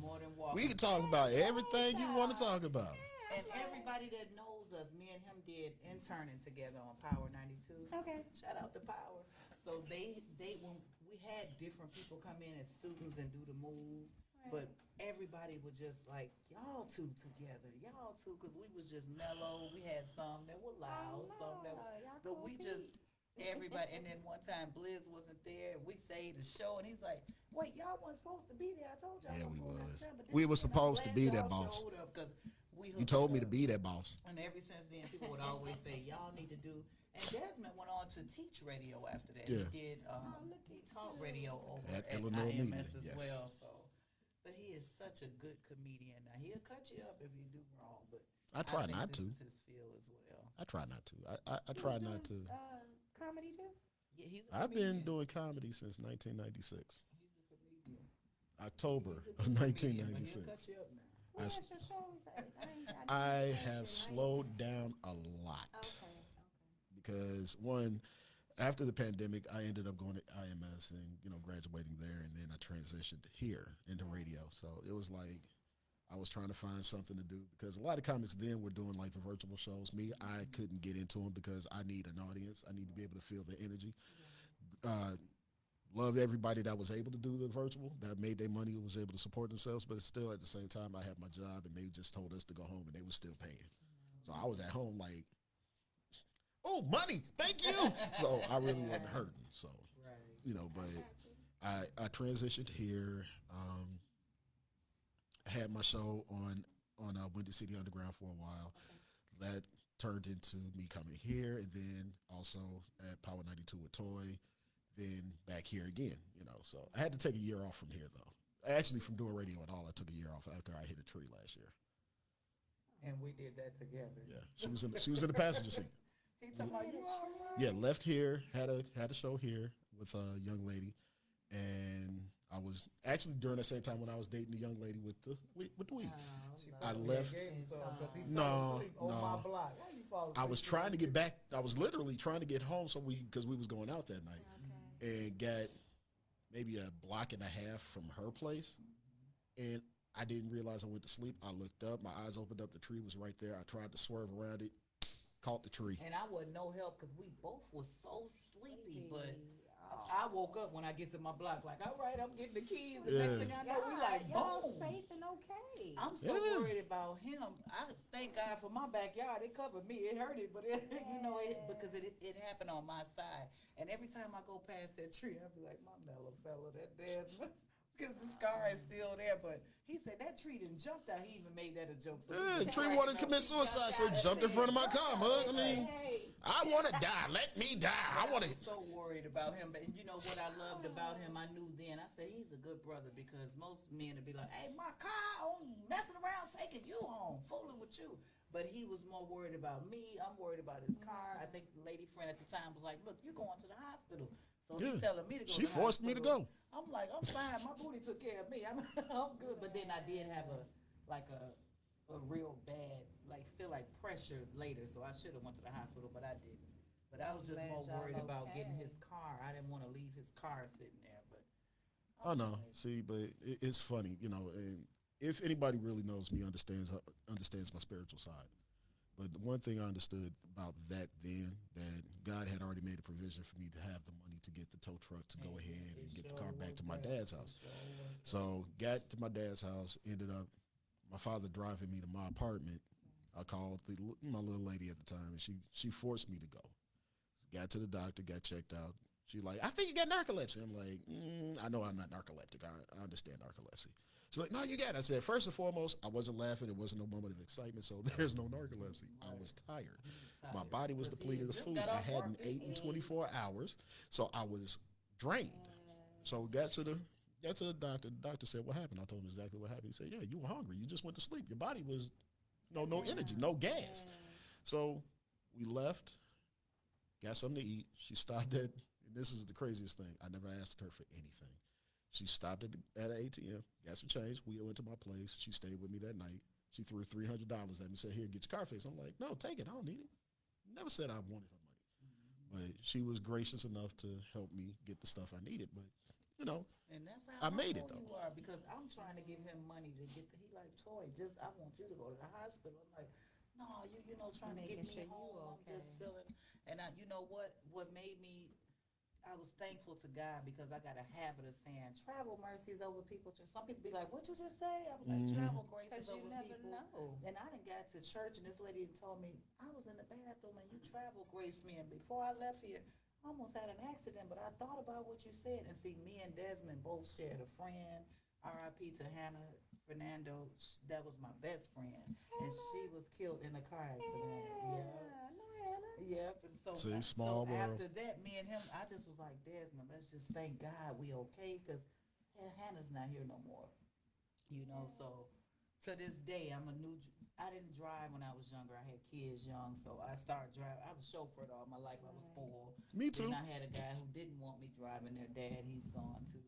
We can talk about everything you want to talk about. And everybody that knows us, me and him did interning together on Power 92. Okay. Shout out to Power. So they when we had different people come in as students and do the move, but everybody was just like, y'all two together, because we was just mellow. We had some that were loud, some that were, but we just, everybody. And then one time Blizz wasn't there, and we saved the show, and he's like, wait, y'all wasn't supposed to be there. I told y'all. Yeah, we before was. that time, but We this was is- and I'm supposed to glad be there, y'all boss. showed up, 'cause we You hooked told me up. to be that boss. And ever since then, people would always say, y'all need to do. And Desmond went on to teach radio after that. Yeah. He did he taught radio over At at Illinois IMS Media, as yes. well. So, but he is such a good comedian. Now he'll cut you up if you do wrong, but I try think not this to. is his feel as well. I try not to. I try not to. Comedy too? Yeah, he's a I've comedian. been doing comedy since 1996. He's a comedian. October He's a of good comedian, but 1996. He'll cut you up now. Where's your shows at? I have slowed down a lot because one, after the pandemic, I ended up going to IMS and graduating there, and then I transitioned here into radio. So it was like I was trying to find something to do because a lot of comics then were doing like the virtual shows. Me, I couldn't get into them because I need an audience. I need to be able to feel the energy. Love everybody that was able to do the virtual, that made their money, was able to support themselves, but still at the same time, I had my job, and they just told us to go home, and they were still paying. So I was at home like, oh, money, thank you. So I really wasn't hurting. So, but I transitioned here. I had my show on Windy City Underground for a while. That turned into me coming here, and then also at Power 92 with Toy. Then back here again, So I had to take a year off from here, though. Actually, from doing radio at all, I took a year off after I hit a tree last year. And we did that together. Yeah, she was in the passenger seat. He talking about Yeah, left here, had a show here with a young lady, and I was actually during the same time when I was dating the young lady with the weed. I left. No. I was trying to get back. I was literally trying to get home because we was going out that night, and got maybe a block and a half from her place, and I didn't realize I went to sleep. I looked up, my eyes opened up, the tree was right there. I tried to swerve around it, caught the tree. And I wasn't no help because we both were so sleepy, but I woke up when I get to my block, like, all right, I'm getting the keys. The next thing I know, we like, y'all boom. safe and okay. I'm so worried about him. I thank God for my backyard. It covered me. It hurt it, but because it happened on my side. And every time I go past that tree, I'll be like, my mellow fella, that Desmond. Because the scar is still there, but he said that tree didn't jump out. He even made that a joke. So the tree wanted to commit suicide, so he jumped in front of my car, man. I mean, I want to die. Let me die. I want to. So worried about him, but you know what I loved about him? I knew then. I said he's a good brother because most men would be like, "Hey, my car, messing around, taking you home, fooling with you." But he was more worried about me. I'm worried about his car. I think the lady friend at the time was like, "Look, you're going to the hospital." So he's telling me to go. She forced me to go. I'm like, I'm fine. My booty took care of me. I'm good. But then I did have a real bad, feel like pressure later. So I should have went to the hospital, but I didn't. But I was just more worried about getting his car. I didn't want to leave his car sitting there. But oh no, see, but it's funny, and if anybody really knows me, understands my spiritual side. But the one thing I understood about that then, that God had already made a provision for me to have the money to get the tow truck to go ahead and get the car back to my dad's house. So got to my dad's house, ended up my father driving me to my apartment. I called my little lady at the time, and she forced me to go. Got to the doctor, got checked out. She like, I think you got narcolepsy. I'm like, I know I'm not narcoleptic. I understand narcolepsy. She's like, no, you got it. I said, first and foremost, I wasn't laughing. It wasn't no moment of excitement, so there's no narcolepsy. I was tired. My body was depleted of food. I hadn't eaten in 24 hours, so I was drained. So got to the doctor. The doctor said, what happened? I told him exactly what happened. He said, yeah, you were hungry. You just went to sleep. Your body was no energy, no gas. So we left, got something to eat. She stopped at, and this is the craziest thing, I never asked her for anything. She stopped at an ATM, got some change. We went to my place. She stayed with me that night. She threw $300 at me, said, here, get your car fixed. I'm like, no, take it. I don't need it. Never said I wanted her money. But she was gracious enough to help me get the stuff I needed. But, and that's how I made it, though. You are, because I'm trying to give him money to get he like, Toy, I want you to go to the hospital. I'm like, no, you trying to get me home. I'm just feeling, and you know what made me, I was thankful to God because I got a habit of saying travel mercies over people. Some people be like, what you just say? I was like, travel graces over people. And I done got to church and this lady told me, I was in the bathroom and you travel grace me. And before I left here, I almost had an accident, but I thought about what you said. And see, me and Desmond both shared a friend, RIP to Hannah Fernando. That was my best friend. And she was killed in a car accident. Yep. And so, small world. After that, me and him, I just was like, Desmond, let's just thank God we okay, because Hannah's not here no more. So to this day, I didn't drive when I was younger. I had kids young, so I started driving. I was chauffeured all my life. I was spoiled. Me too. And I had a guy who didn't want me driving. Their dad, he's gone too.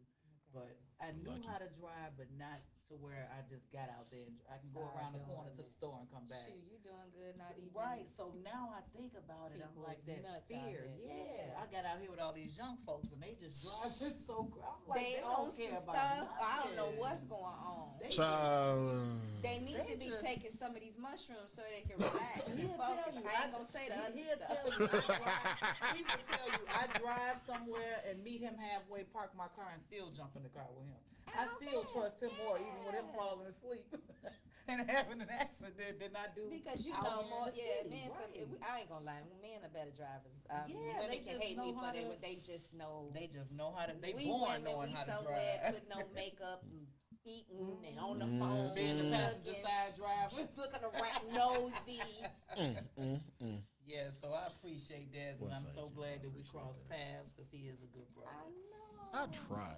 But I knew how to drive, but not to where I just got out there and I can go around the corner to the store and come back. Shoot, you doing good, not even. Right. So now I think about it, I'm like that fear. Yeah. I got out here with all these young folks and they just driving so. I'm like, they don't own care some about stuff. nothing. I don't know what's going on. They need to be taking some of these mushrooms so they can relax and focus. I ain't gonna say that. He'll tell you. He will tell you I drive somewhere and meet him halfway, park my car, and still jump in the car with him. I still trust him more, even with him falling asleep and having an accident than I do. Because men. Right. I ain't gonna lie, men are better drivers. Women can hate me for that, but they just know. They just know how to. They we born knowing how to drive. With no makeup and eating and on the phone, being the passenger side driver, looking around nosy. Yeah, so I appreciate Desmond. Well, I'm thank so you. glad I that we appreciate crossed that. paths because he is a good brother. I know. I try.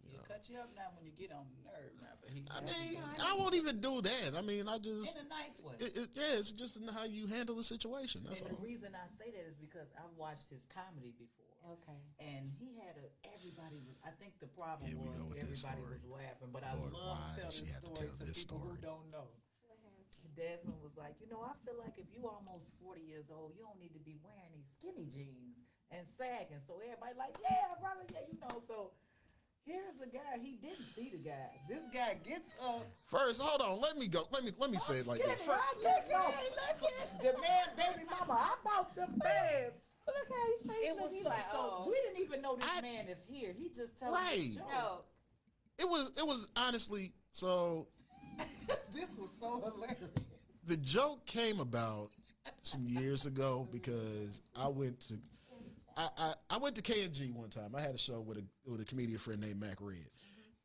You He'll know. cut you up now when you get on the nerve, now, but he. I mean, I won't even do that. I mean, I just in a nice way. it's just in how you handle the situation. That's And all. the reason I say that is because I've watched his comedy before. Okay. And he had everybody was, I think the problem Here we go was with this everybody story. was laughing, but I Lord, love why to tell does she this have to story tell to this people who story? don't know. Desmond was like, I feel like if you almost 40 years old, you don't need to be wearing these skinny jeans and sagging. So everybody like, yeah, brother, yeah, so here's the guy. He didn't see the guy. This guy gets up. First, hold on. Let me go. Let me say it like this. Skinny, the man, baby mama, I bought them pants. Look how he's facing It was He's so, like, oh. we didn't even know this man is here. He just telling Right. his joke. No. It was honestly so. This was so hilarious. The joke came about some years ago because I went to KNG one time. I had a show with a comedian friend named Mac Red,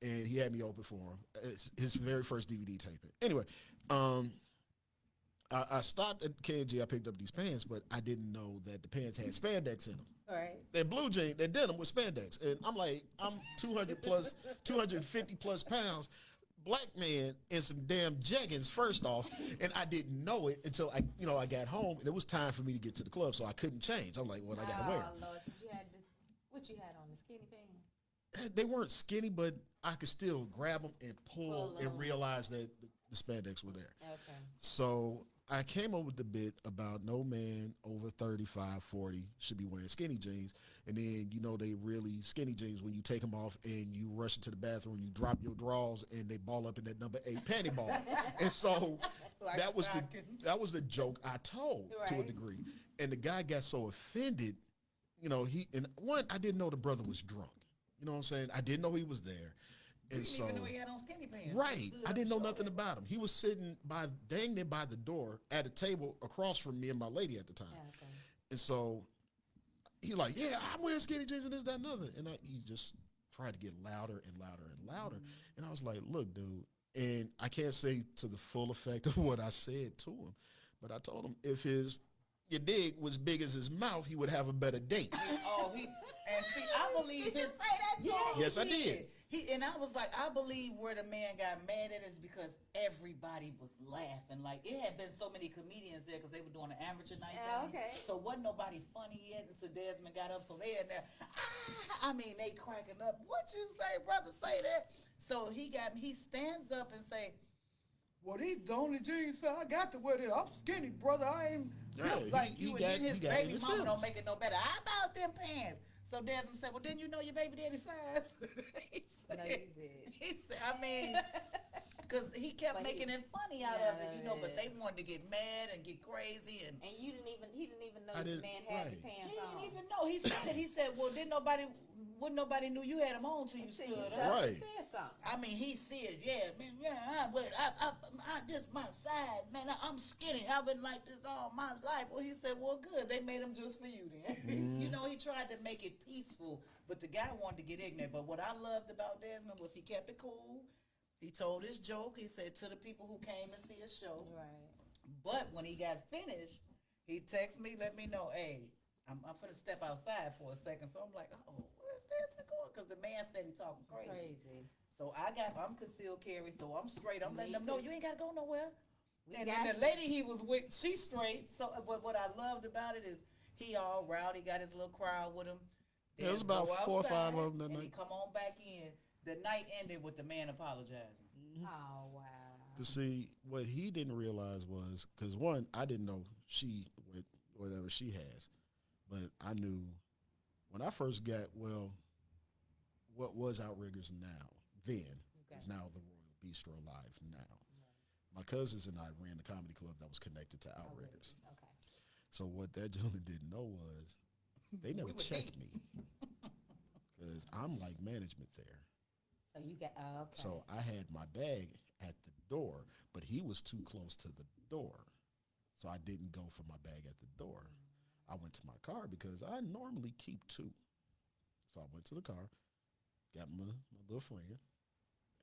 and he had me open for him. It's his very first DVD taping. Anyway, I stopped at KNG. I picked up these pants, but I didn't know that the pants had spandex in them. Right. They're blue jeans, they're denim with spandex, and I'm like, I'm 250 plus pounds. Black man in some damn jeggings first off, and I didn't know it until I got home, and it was time for me to get to the club, so I couldn't change. I'm like, well, I gotta wear. Oh Lord, so what you had on, the skinny pants? They weren't skinny, but I could still grab them and pull and realize that the spandex were there. Okay. So I came up with the bit about no man over 35, 40 should be wearing skinny jeans. And then, they really skinny jeans when you take them off and you rush into the bathroom, you drop your drawers and they ball up in that number 8 panty ball. And so Like that was stockings. the joke I told to a degree. And the guy got so offended, I didn't know the brother was drunk. You know what I'm saying? I didn't know he was there. And You didn't even know he had on skinny pants. right. I didn't know nothing about him. He was sitting dang near by the door at a table across from me and my lady at the time. Yeah, okay. And so he like, yeah, I'm wearing skinny jeans and this, that, and other. And he just tried to get louder and louder and louder. And I was like, look, dude. And I can't say to the full effect of what I said to him, but I told him if your dick was big as his mouth, he would have a better date. And see, I believe Did you say that? Yeah, Yes, I did. And I was like, I believe where the man got mad at is because everybody was laughing. Like, it had been so many comedians there because they were doing an amateur night. Yeah, thing. okay. So wasn't nobody funny yet until Desmond got up. So they in there, they cracking up. What you say, brother? Say that. So he stands up and say, well, these the only jeans I got to wear. I'm skinny, brother. I ain't built like you. And then his baby mama don't make it no better. How about them pants? So Desmond said, well, didn't you know your baby daddy size? No, you did. He said, because he kept making it funny out of it, but they wanted to get mad and get crazy. And he didn't even know the man had the pants he on. didn't even know. He said it. He said, well, wouldn't nobody knew you had them on till you stood up. Right. Said something. I mean, he said, yeah, man, this my size, man. I'm skinny. I've been like this all my life. Well, he said, well, good. They made them just for you then. He tried to make it peaceful, but the guy wanted to get ignorant. But what I loved about Desmond was he kept it cool. He told his joke. He said to the people who came to see his show. Right. But when he got finished, he texted me, let me know, hey, I'm finna step outside for a second. So I'm like, oh, where's Desmond going? Because the man steady talking crazy. So I'm concealed carry, so I'm straight. I'm letting them know you ain't got to go nowhere. And then the lady he was with, she's straight. So but what I loved about it is he all rowdy, got his little crowd with him. There was about 4 or 5 of them that and night. he come on back in. The night ended with the man apologizing. Oh, wow. To see what he didn't realize was, because one, I didn't know she with whatever she has, but I knew when I first got, what was Outriggers then is now the Royal Bistro Live now. My cousins and I ran the comedy club that was connected to Outriggers. Okay. So what that gentleman didn't know was they never checked me because I'm like management there. So you got, okay. So I had my bag at the door, but he was too close to the door. So I didn't go for my bag at the door. I went to my car because I normally keep 2. So I went to the car, got my little friend.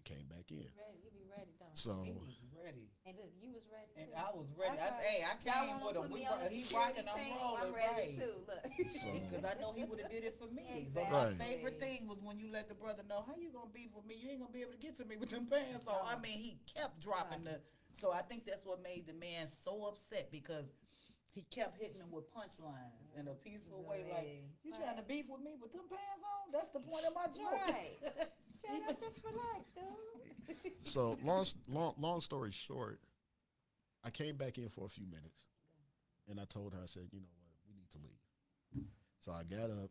I came back in. Ready, you be ready, don't you? So He was ready. And you was ready And too. I was ready. That's I right. came Y'all with wanna him. put me on the He security rocking, I'm team, rolling. I'm ready Right. too. Look. Because I know he would have did it for me. Exactly. But my Right. favorite thing was when you let the brother know, how you gonna beef with me? You ain't gonna be able to get to me with them pants on. I mean, he kept dropping the. So I think that's what made the man so upset because he kept hitting him with punchlines in a peaceful way. Like, you trying to beef with me with them pants on? That's the point of my joke. Right. Shut up, just relax, dude. So long story short, I came back in for a few minutes, and I told her, I said, you know what, we need to leave. So I got up,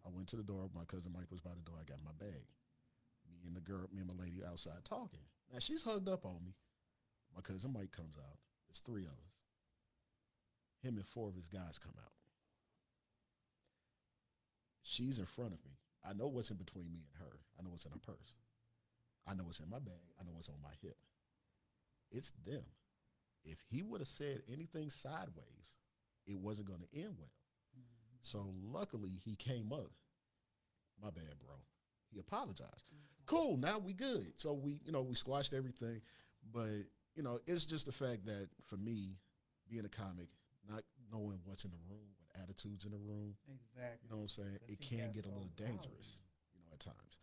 I went to the door. My cousin Mike was by the door. I got my bag. Me and my lady outside talking. Now she's hugged up on me. My cousin Mike comes out. There's 3 of us. Him and 4 of his guys come out. She's in front of me. I know what's in between me and her. I know what's in her purse. I know what's in my bag. I know what's on my hip. It's them. If he would have said anything sideways, it wasn't going to end well. Mm-hmm. So luckily he came up. My bad, bro. He apologized. Mm-hmm. Cool. Now we good. So we squashed everything. But, it's just the fact that for me, being a comic, not knowing what's in the room, what attitudes in the room. Exactly. You know what I'm saying? It can get a little dangerous, at times.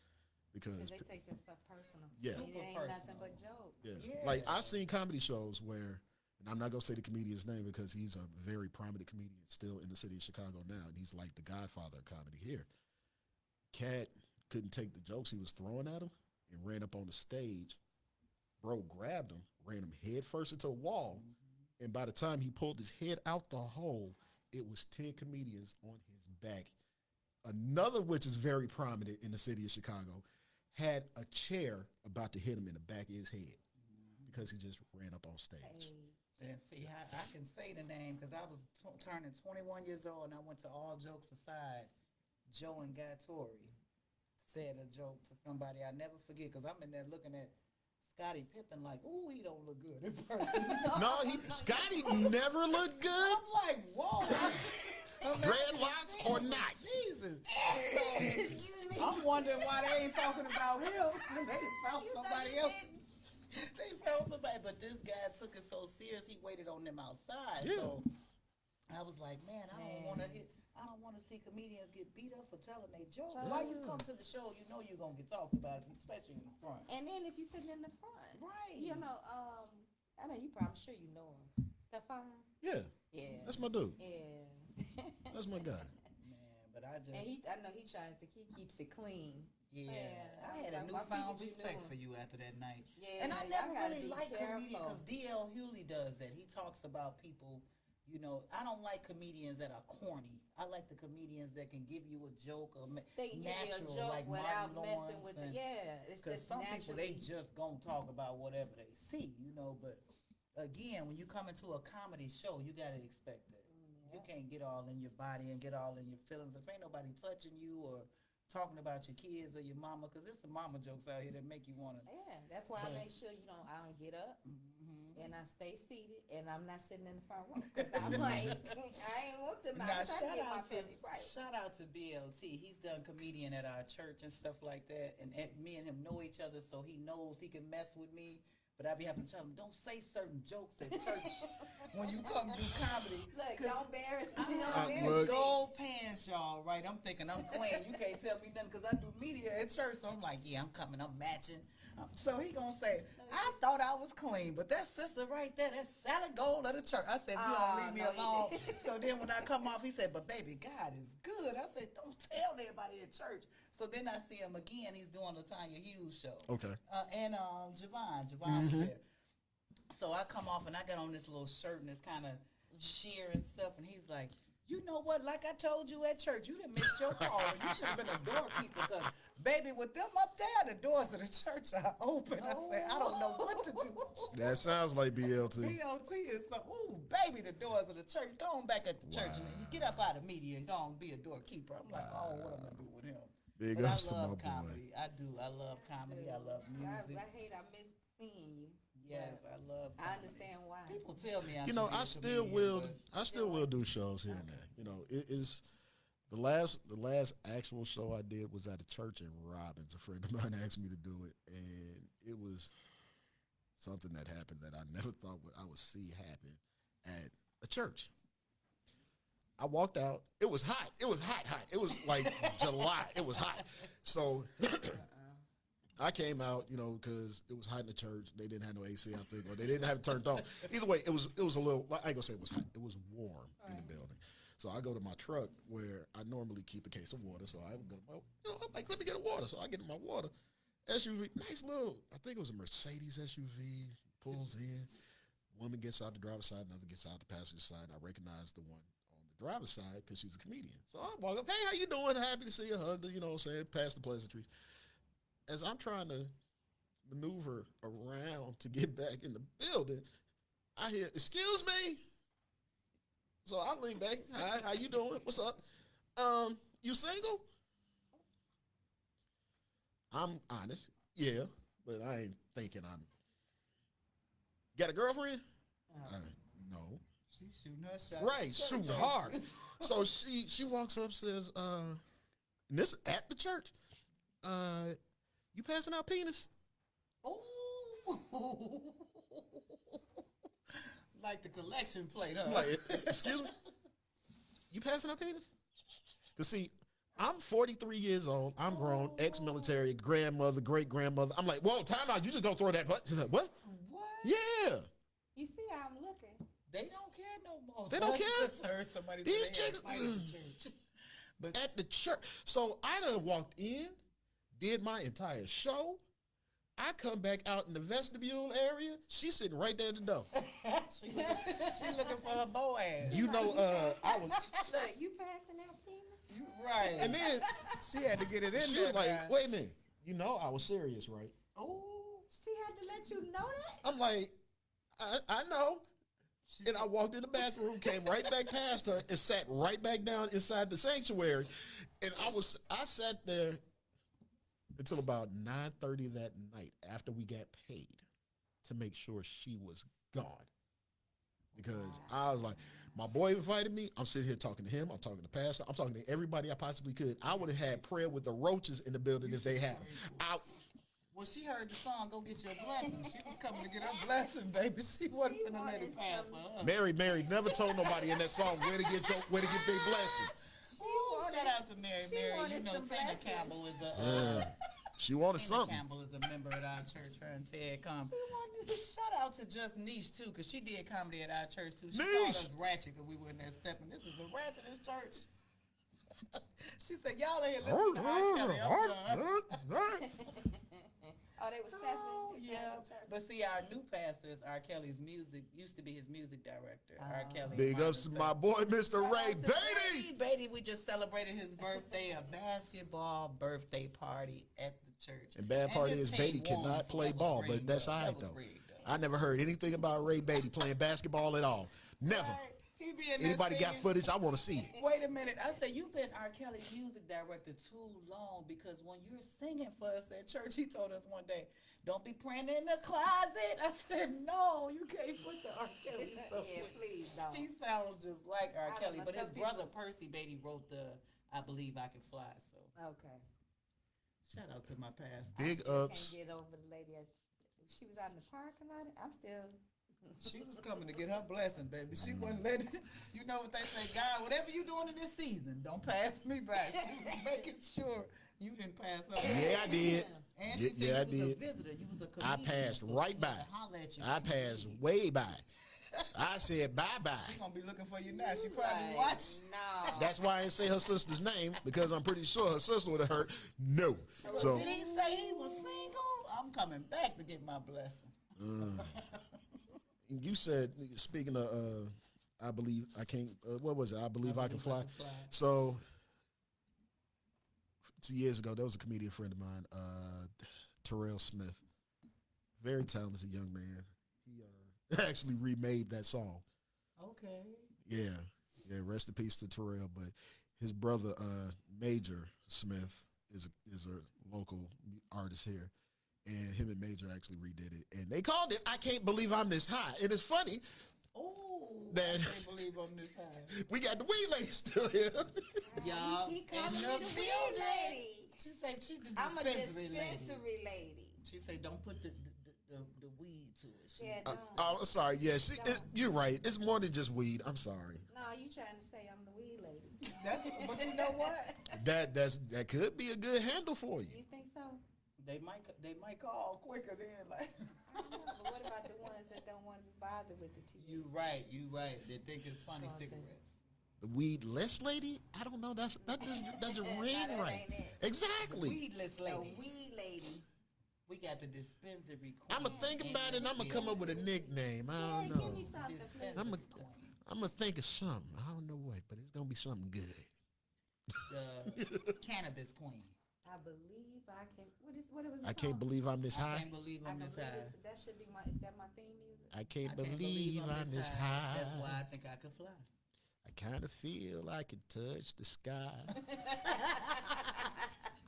Because they take that stuff personal. Yeah. It ain't nothing but jokes. Yeah. Like, I've seen comedy shows where, and I'm not going to say the comedian's name because he's a very prominent comedian still in the city of Chicago now, and he's like the godfather of comedy here. Cat couldn't take the jokes he was throwing at him and ran up on the stage. Bro grabbed him, ran him head first into a wall, and by the time he pulled his head out the hole, it was 10 comedians on his back. Another, which is very prominent in the city of Chicago, had a chair about to hit him in the back of his head because he just ran up on stage. And see, I can say the name because I was turning 21 years old and I went to All Jokes Aside. Joe and Guy Torrey said a joke to somebody I never forget because I'm in there looking at Scottie Pippen like, ooh, he don't look good in person. No, Scottie never looked good. I'm like, whoa. Dreadlocks or not. Jesus. So, I'm wondering why they ain't talking about him. They found somebody else. They found somebody, but this guy took it so serious. He waited on them outside. Yeah. So I was like, man, I don't want to see comedians get beat up for telling their jokes. Why you come to the show, you know you're gonna get talked about, especially in the front. And then if you're sitting in the front, right? I know you probably sure you know him, Stefan. Yeah. Yeah. That's my dude. Yeah. That's my guy. Man, but I know he keeps it clean. Yeah, I had a like, newfound respect for you after that night. Yeah, and I never really liked careful. comedians because D.L. Hewley does that. He talks about people, I don't like comedians that are corny. I like the comedians that can give you a joke or they natural, give you a joke like without Martin messing Lawrence with it. Yeah, it's because just some people they naturally. just gonna talk about whatever they see, But again, when you come into a comedy show, you gotta expect that. You can't get all in your body and get all in your feelings. If ain't nobody touching you or talking about your kids or your mama, because there's some mama jokes out here that make you want to. Yeah, that's why I make sure I don't get up and I stay seated and I'm not sitting in the front row because I'm like I ain't want them out. Shout out to BLT. He's done comedian at our church and stuff like that, and me and him know each other, so he knows he can mess with me. But I be having to tell him, don't say certain jokes at church when you come do comedy. Look, don't embarrass me. Gold pants, y'all, right? I'm thinking I'm clean. You can't tell me nothing because I do media at church. So I'm like, yeah, I'm coming. I'm matching. So he going to say, I thought I was clean, but that sister right there, that's solid gold of the church. I said, you don't leave me alone. So then when I come off, he said, but baby, God is good. I said, don't tell everybody at church. So then I see him again. He's doing the Tanya Hughes show. Okay. And Javon was there. So I come off and I got on this little shirt and it's kind of sheer and stuff. And he's like, you know what? Like I told you at church, you done missed your call. You should have been a doorkeeper because, baby, with them up there, the doors of the church are open. I said, I don't know what to do. That sounds like BLT. BLT is so, ooh, baby, the doors of the church. Go on back at the church and you get up out of media and go on be a doorkeeper. I'm like, oh, what am I going to do with him? Big but ups to my comedy. boy. I do. I love comedy. I love music. I miss seeing you. Yes, I love comedy. I understand why. People tell me I still will do shows here and there. It is The last actual show I did was at a church in Robbins. A friend of mine asked me to do it, and it was something that happened that I never thought I would see happen at a church. I walked out. It was hot. It was hot. It was like July. It was hot. So I came out, because it was hot in the church. They didn't have no AC, I think, or they didn't have it turned on. Either way, it was a little. I ain't gonna say it was hot. It was warm in the building. So I go to my truck where I normally keep a case of water. So I go, I'm like, let me get a water. So I get in my water. SUV, nice little, I think it was a Mercedes SUV, pulls in. Woman gets out the driver's side, another gets out the passenger side. I recognize the one on the driver's side because she's a comedian. So I walk up, hey, how you doing? Happy to see you. Hug her, past the pleasantries. As I'm trying to maneuver around to get back in the building, I hear, excuse me. So I lean back. Hi, how you doing? What's up? You single? I'm honest. Yeah, but I ain't thinking I'm. Got a girlfriend? No. She's shooting her shot. Right, shooting hard. So she walks up, says, and this at the church. You passing out penis? Oh. Like the collection plate, huh? Like, excuse me? You passing out penis? Because, see, I'm 43 years old. I'm grown, ex-military, grandmother, great-grandmother. I'm like, whoa, time out. You just don't throw that butt. She's like, what? What? Yeah. You see how I'm looking? They don't care no more. They don't care? I just heard somebody These say chicks at the church. So I done walked in, did my entire show. I come back out in the vestibule area. She's sitting right there at the door. she looking for her bow ass. I was. Look, you passing out penis? Right. And then she had to get it in she there. was like, guys. wait a minute. I was serious, right? Oh, she had to let you know that? I'm like, I know. And I walked in the bathroom, came right back past her, and sat right back down inside the sanctuary. And I sat there until about 9:30 that night after we got paid to make sure she was gone. Because I was like, my boy invited me. I'm sitting here talking to him. I'm talking to Pastor. I'm talking to everybody I possibly could. I would have had prayer with the roaches in the building if they had. Well, she heard the song, Go Get Your Blessing. She was coming to get her blessing, baby. She wasn't going to let it pass for her. Mary never told nobody in that song where to get their blessing. Shout out to Mary. You know, Tina Campbell is she wanted Tina something. Campbell is a member at our church. Her and Ted come. Shout out to Just Niche too, because she did comedy at our church too. She called us ratchet because we were in there stepping. This is the ratchetest church. She said, "Y'all ain't listening to R. Kelly." Oh, they were stepping. Oh, yeah. But see, our new pastor is R. Kelly's used to be his music director. R. Kelly. Big ups to my boy, Mr. Ray Beatty. Beatty, we just celebrated his birthday, a basketball birthday party at the church. And bad part is Beatty cannot play ball, but that's all right, though. I never heard anything about Ray Beatty playing basketball at all. Never. Right. Anybody got footage? I want to see it. Wait a minute. I said, you've been R. Kelly's music director too long because when you're singing for us at church, he told us one day, don't be praying in the closet. I said, no, you can't put the R. Kelly stuff. Yeah, please don't. He sounds just like R. Kelly, but his brother Percy Beatty wrote the I Believe I Can Fly. So okay. Shout out to my pastor. Big Can't ups. get over the lady. She was out in the parking lot. I'm still. She was coming to get her blessing, baby. She wasn't letting, you know what they say, God, whatever you doing in this season, don't pass me by. She was making sure you didn't pass her. Yeah, I did. And she said I you was did. a visitor. You was a I comedian. passed right by. I passed way by. I said bye-bye. She's going to be looking for you now. She probably watched. No. That's why I didn't say her sister's name, because I'm pretty sure her sister would have heard no. So did he say he was single? I'm coming back to get my blessing. You said, speaking of, I believe I can't, what was it? I believe I can fly. So 2 years ago, there was a comedian friend of mine, Terrell Smith, very talented young man. He actually remade that song. Okay. Yeah. Rest in peace to Terrell. But his brother, Major Smith, is a local artist here. And him and Major actually redid it. And they called it I Can't Believe I'm This High. And it's funny that that I can't believe I'm this high. we got the weed lady still here. y'all. You keep calling in me the the weed building. lady. She said she's the I'm a dispensary lady. dispensary lady. She said don't put the weed to it. Yeah, don't. I'm sorry. Yeah, you're right. It's more than just weed. I'm sorry. No, you trying to say I'm the weed lady. But you know what? That could be a good handle for you. You think so? They might call quicker than like. I don't know, but what about the ones that don't want to be bothered with the THC? You right. They think it's funny cigarettes. The weedless lady? I don't know. That just doesn't ring that right. ain't it. Exactly. Weedless lady. The weed lady. We got the dispensary queen. I'm gonna think about it. and I'm gonna come up with a nickname. I don't know. Give me something, please. I'm gonna think of something. I don't know what, but it's gonna be something good. The cannabis queen. I believe I can. What it was? I can't believe I'm this I high. can't believe I'm this high. That should be my. Is that my theme music? I can't believe I'm this high. That's why I think I could fly. I kind of feel I could touch the sky.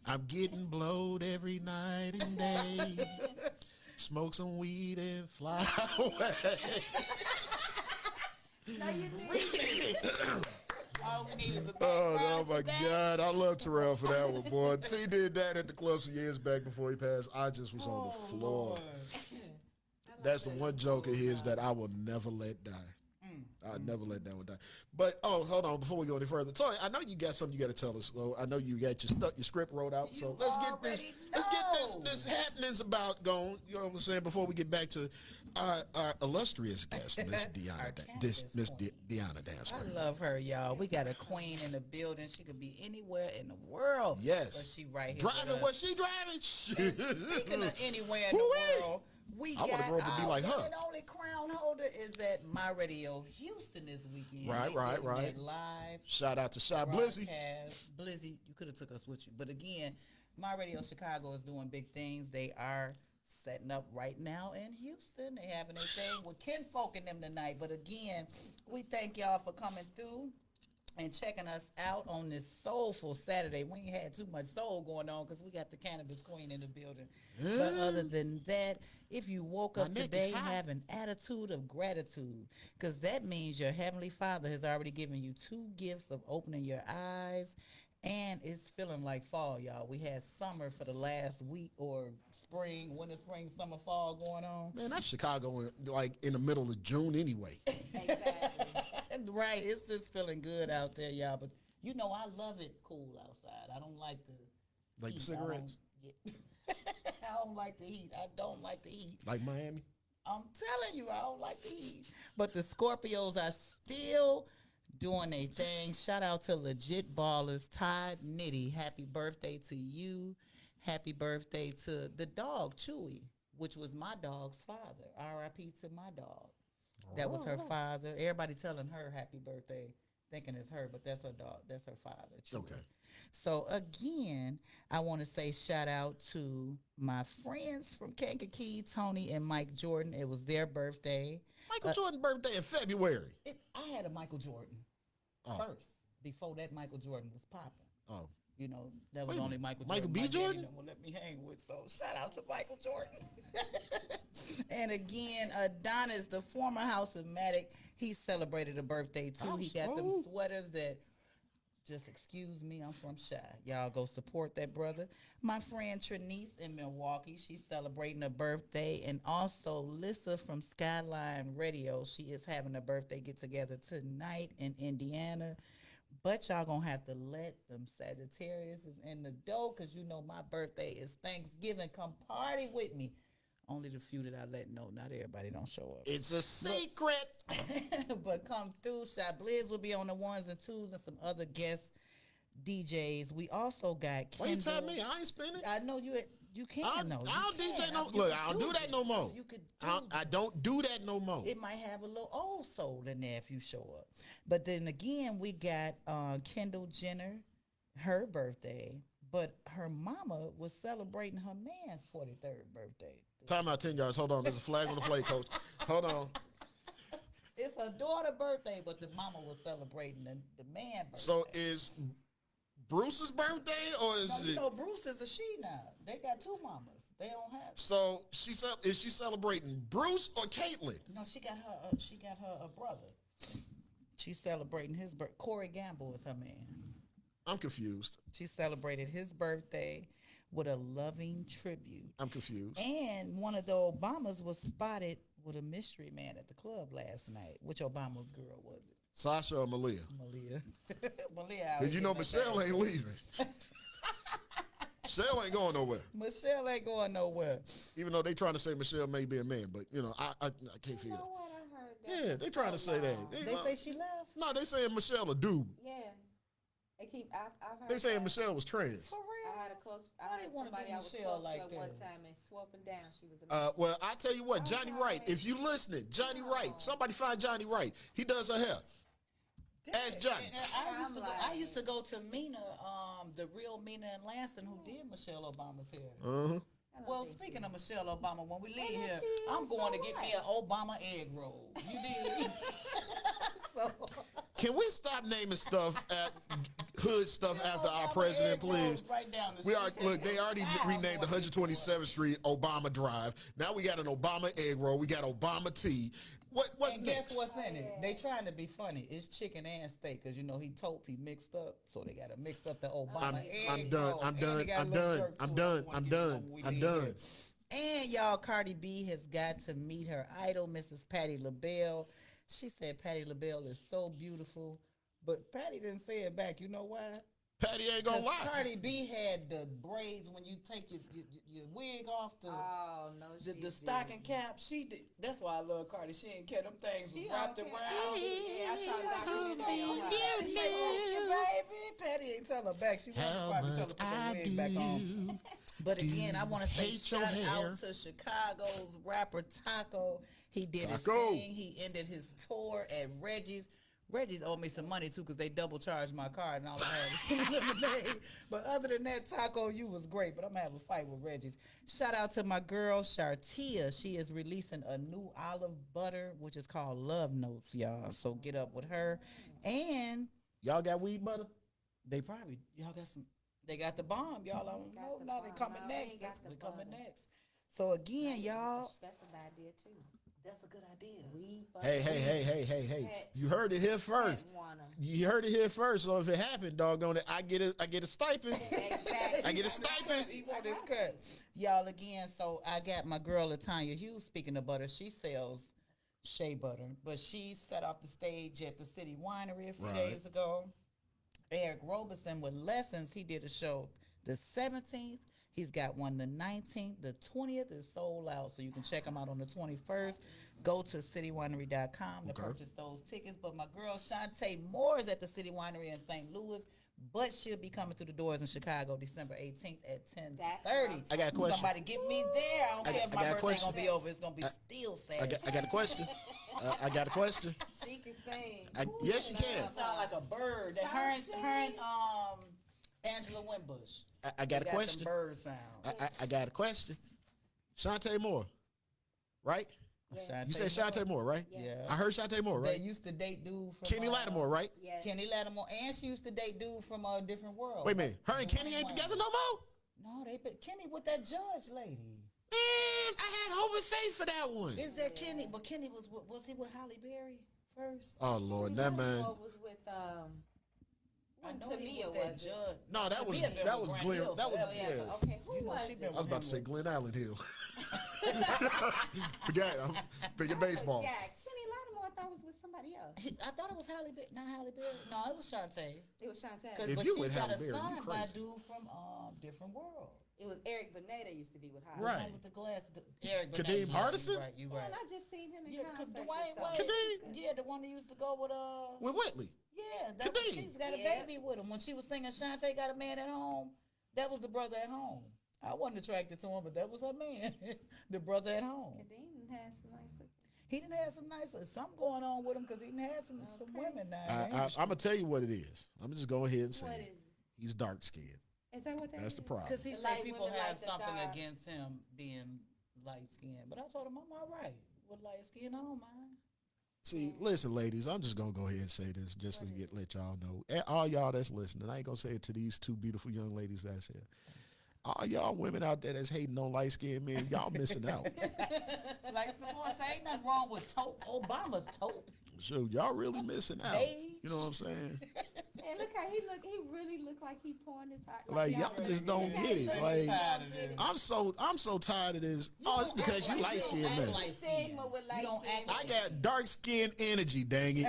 I'm getting blowed every night and day. Smoke some weed and fly away. No, you didn't. All we need is a Oh my God. I love Terrell for that one, boy. He did that at the club some years back before he passed. I just was on the floor. Lord. That's the one joke of his that I will never let die. I'll never let that one die. But hold on, before we go any further, Toy, I know you got something you got to tell us. So I know you got your script wrote out. So let's get this happenings about going. You know what I'm saying? Before we get back to our illustrious guest, Miss Diona, Diona Dantzler. I love her, y'all. We got a queen in the building. She could be anywhere in the world. Yes, but she right here. Driving what she driving? Speaking of anywhere in the world. I want to grow up to be like her. The only crown holder is at My Radio Houston this weekend. Right. Live. Shout out to Shy Blizzy. Blizzy, you could have took us with you. But again, My Radio Chicago is doing big things. They are setting up right now in Houston. They having a thing with Kinfolk and them tonight. But again, we thank y'all for coming through and checking us out on this soulful Saturday. We ain't had too much soul going on because we got the cannabis queen in the building. But other than that, if you woke up today, have an attitude of gratitude, because that means your Heavenly Father has already given you 2 gifts of opening your eyes, and it's feeling like fall, y'all. We had summer for the last week, or spring, winter, spring, summer, fall going on. Man, that's Chicago like in the middle of June anyway. Exactly. Right, it's just feeling good out there, y'all. But you know, I love it cool outside. I don't like the heat. Cigarettes. I don't like the heat. I don't like the heat. Like Miami. I'm telling you, I don't like the heat. But the Scorpios are still doing their thing. Shout out to Legit Ballers, Todd Nitty. Happy birthday to you. Happy birthday to the dog, Chewy, which was my dog's father. R.I.P. to my dog. That was her father. Everybody telling her happy birthday, thinking it's her, but that's her dog. That's her father. Chewy. Okay. So again, I want to say shout out to my friends from Kankakee, Tony and Mike Jordan. It was their birthday. Michael Jordan's birthday in February. I had a Michael Jordan first. Before that, Michael Jordan was popping. Oh. You know, that was only Michael Jordan. Michael B. Jordan? Won't let me hang with. So shout out to Michael Jordan. And again, Adonis, the former House of Matic, he celebrated a birthday too. He got them sweaters that, just excuse me, I'm from Chi. Y'all go support that brother. My friend Trinice in Milwaukee, she's celebrating a birthday. And also Lissa from Skyline Radio, she is having a birthday get-together tonight in Indiana. But y'all gonna have to let them Sagittarius is in the dough, because you know my birthday is Thanksgiving. Come party with me. Only the few that I let know. Not everybody don't show up. It's a secret. But come through. Shy Blizz will be on the 1s and 2s, and some other guest DJs. We also got Kendall. Why you tell me? I ain't spinning. I know you can. I don't DJ no. Look, I don't do that no more. You could I don't do that no more. It might have a little old soul in there if you show up. But then again, we got Kendall Jenner, her birthday. But her mama was celebrating her man's 43rd birthday. Time out 10 yards. Hold on. There's a flag on the play, coach. Hold on. It's her daughter's birthday, but the mama was celebrating the man birthday. So is Bruce's birthday, or is you know, Bruce is a she now. They got 2 mamas. They don't have. So is she celebrating Bruce or Caitlyn? No, she got her a brother. She's celebrating his birthday. Corey Gamble is her man. I'm confused. She celebrated his birthday with a loving tribute. I'm confused. And one of the Obamas was spotted with a mystery man at the club last night. Which Obama girl was it? Sasha or Malia? Malia. Malia. Because you know Michelle ain't leaving. Michelle ain't going nowhere. Michelle ain't going nowhere. Even though they trying to say Michelle may be a man, but you know, I can't feel it. What I heard that Yeah, they trying to say that. They say she left? No, they saying Michelle a dude. Yeah. I've heard They saying that. Michelle was trans. For real? I had a close. Why I they had wanna somebody do I was Michelle close like to at one that? time and swore up and down she was a man. Well, I tell you what, Johnny Wright. If you listening, Johnny Wright. Somebody find Johnny Wright. He does her hair. Ask Johnny. And I used to go to Mina, the real Mina and Lansing, who did Michelle Obama's hair. Uh-huh. Well, speaking of Michelle Obama, when we leave yeah, here, she is I'm going to so get me right. an Obama egg roll. You did. So, Can we stop naming stuff at hood stuff after our president, please? Right down the We are street. look. They already renamed 127th Street Obama Drive. Now we got an Obama egg roll. We got Obama tea. What's And next? guess what's in it? They trying to be funny. It's chicken and steak because you know he mixed up, so they got to mix up the Obama egg I'm done. roll. I'm And done. they got a I'm little done. jerk I'm to it. done. I wanna I'm give you done. one we I'm did done. here. And y'all, Cardi B has got to meet her idol, Mrs. Patti LaBelle. She said Patti LaBelle is so beautiful, but Patti didn't say it back. You know why? Patty ain't gonna lie. Cardi B had the braids when you take your wig off the the stocking cap. She did. That's why I love Cardi. She ain't care them things was wrapped around. Yeah, I saw the documentary on her. Yeah, say, you baby. Patty ain't tell her back. She wanted to probably tell her to put the wig back on. But again, I want to say shout out to Chicago's rapper Taco. He did his thing. He ended his tour at Reggie's. Reggie's owed me some money too because they double charged my card and all I had was lemonade. But other than that, Taco, you was great. But I'm gonna have a fight with Reggie's. Shout out to my girl Shartia. She is releasing a new olive butter, which is called Love Notes, y'all. So get up with her. And y'all got weed butter? They probably y'all got some. They got the bomb, y'all. I don't know. Now they coming next. They coming next. So again, y'all. That's an idea too. That's a good idea. Hey. You heard it here first. You heard it here first. So if it happened, doggone it, I get a stipend. I get a stipend. He want his cut. Y'all again, so I got my girl Latanya Hughes, speaking of butter, she sells shea butter. But she set off the stage at the City Winery a few days ago. Eric Roberson with Lessons, he did a show the 17th. He's got one the 19th. The 20th is sold out, so you can check him out on the 21st. Go to citywinery.com to purchase those tickets. But my girl Shantae Moore is at the City Winery in St. Louis, but she'll be coming through the doors in Chicago December 18th at 10:30. I got a question. Somebody get me there. I don't care if my birthday's going to be over. It's going to be still sad. I got a question. I got a question. She can sing. Yes, she can. Sound like a bird. That her and Angela Winbush. I got a question. Bird sound. I got a question. Shantae Moore, right? Yeah. You said Shantae Moore, right? Yeah. I heard Shantae Moore, right? They used to date dude from Kenny Lattimore, right? Yeah. Kenny Lattimore, and she used to date dude from a different world. Wait a minute. Her and Kenny ain't together no more? No, Kenny with that judge lady. Man, I had hope and faith for that one. Is that Kenny? But Kenny was he with Halle Berry first? Oh Lord, that man. Was with I know to he me was it that was judge. No, that was Glenn. That was Okay, who was it? I was about to say Glenn Allen Hill. Forget it. I'm thinking baseball. Yeah, Kenny Lattimore I thought was with somebody else. I thought it was Halle Berry. Not Halle Berry. No, it was Shantae. It was Shantae. If But you she with got Halle a Berry, son you by a crazy. dude from different world. It was Eric Benet that used to be with Holly. Right. The one with the glass. Eric Kadeem Benet. Hardison? You right. And I just seen him in Yeah, because concert. Dwayne and stuff. Wade. Yeah, the one that used to go with With Whitley. Yeah, Kadeem. she's got a baby with him. When she was singing Shantae Got a Man at Home, that was the brother at home. I wasn't attracted to him, but that was her man, the brother at home. Kadeem has some nice looking. He didn't have some nice, something going on with him because he didn't have some women now. I'm gonna tell you what it is. I'm just go ahead and say What it. is it? He's dark skinned. Is that what that That's is? the problem. Because he The said light people women have like the something dark. against him being light skinned. But I told him I'm all right with light skin. I don't mind. See, listen, ladies, I'm just gonna go ahead and say this just to let y'all know. And all y'all that's listening, I ain't gonna say it to these two beautiful young ladies that's here. All y'all women out there that's hating on light skinned men, y'all missing out. Like someone say, ain't nothing wrong with taupe. Obama's taupe. Shoot, y'all really missing out. Beige. You know what I'm saying? And look how He really looked like he pouring his heart. Like y'all just don't get it. Like I'm so tired of this. Oh, it's because you light skinned, man. Sigma with light skin. I got dark skin energy, dang it.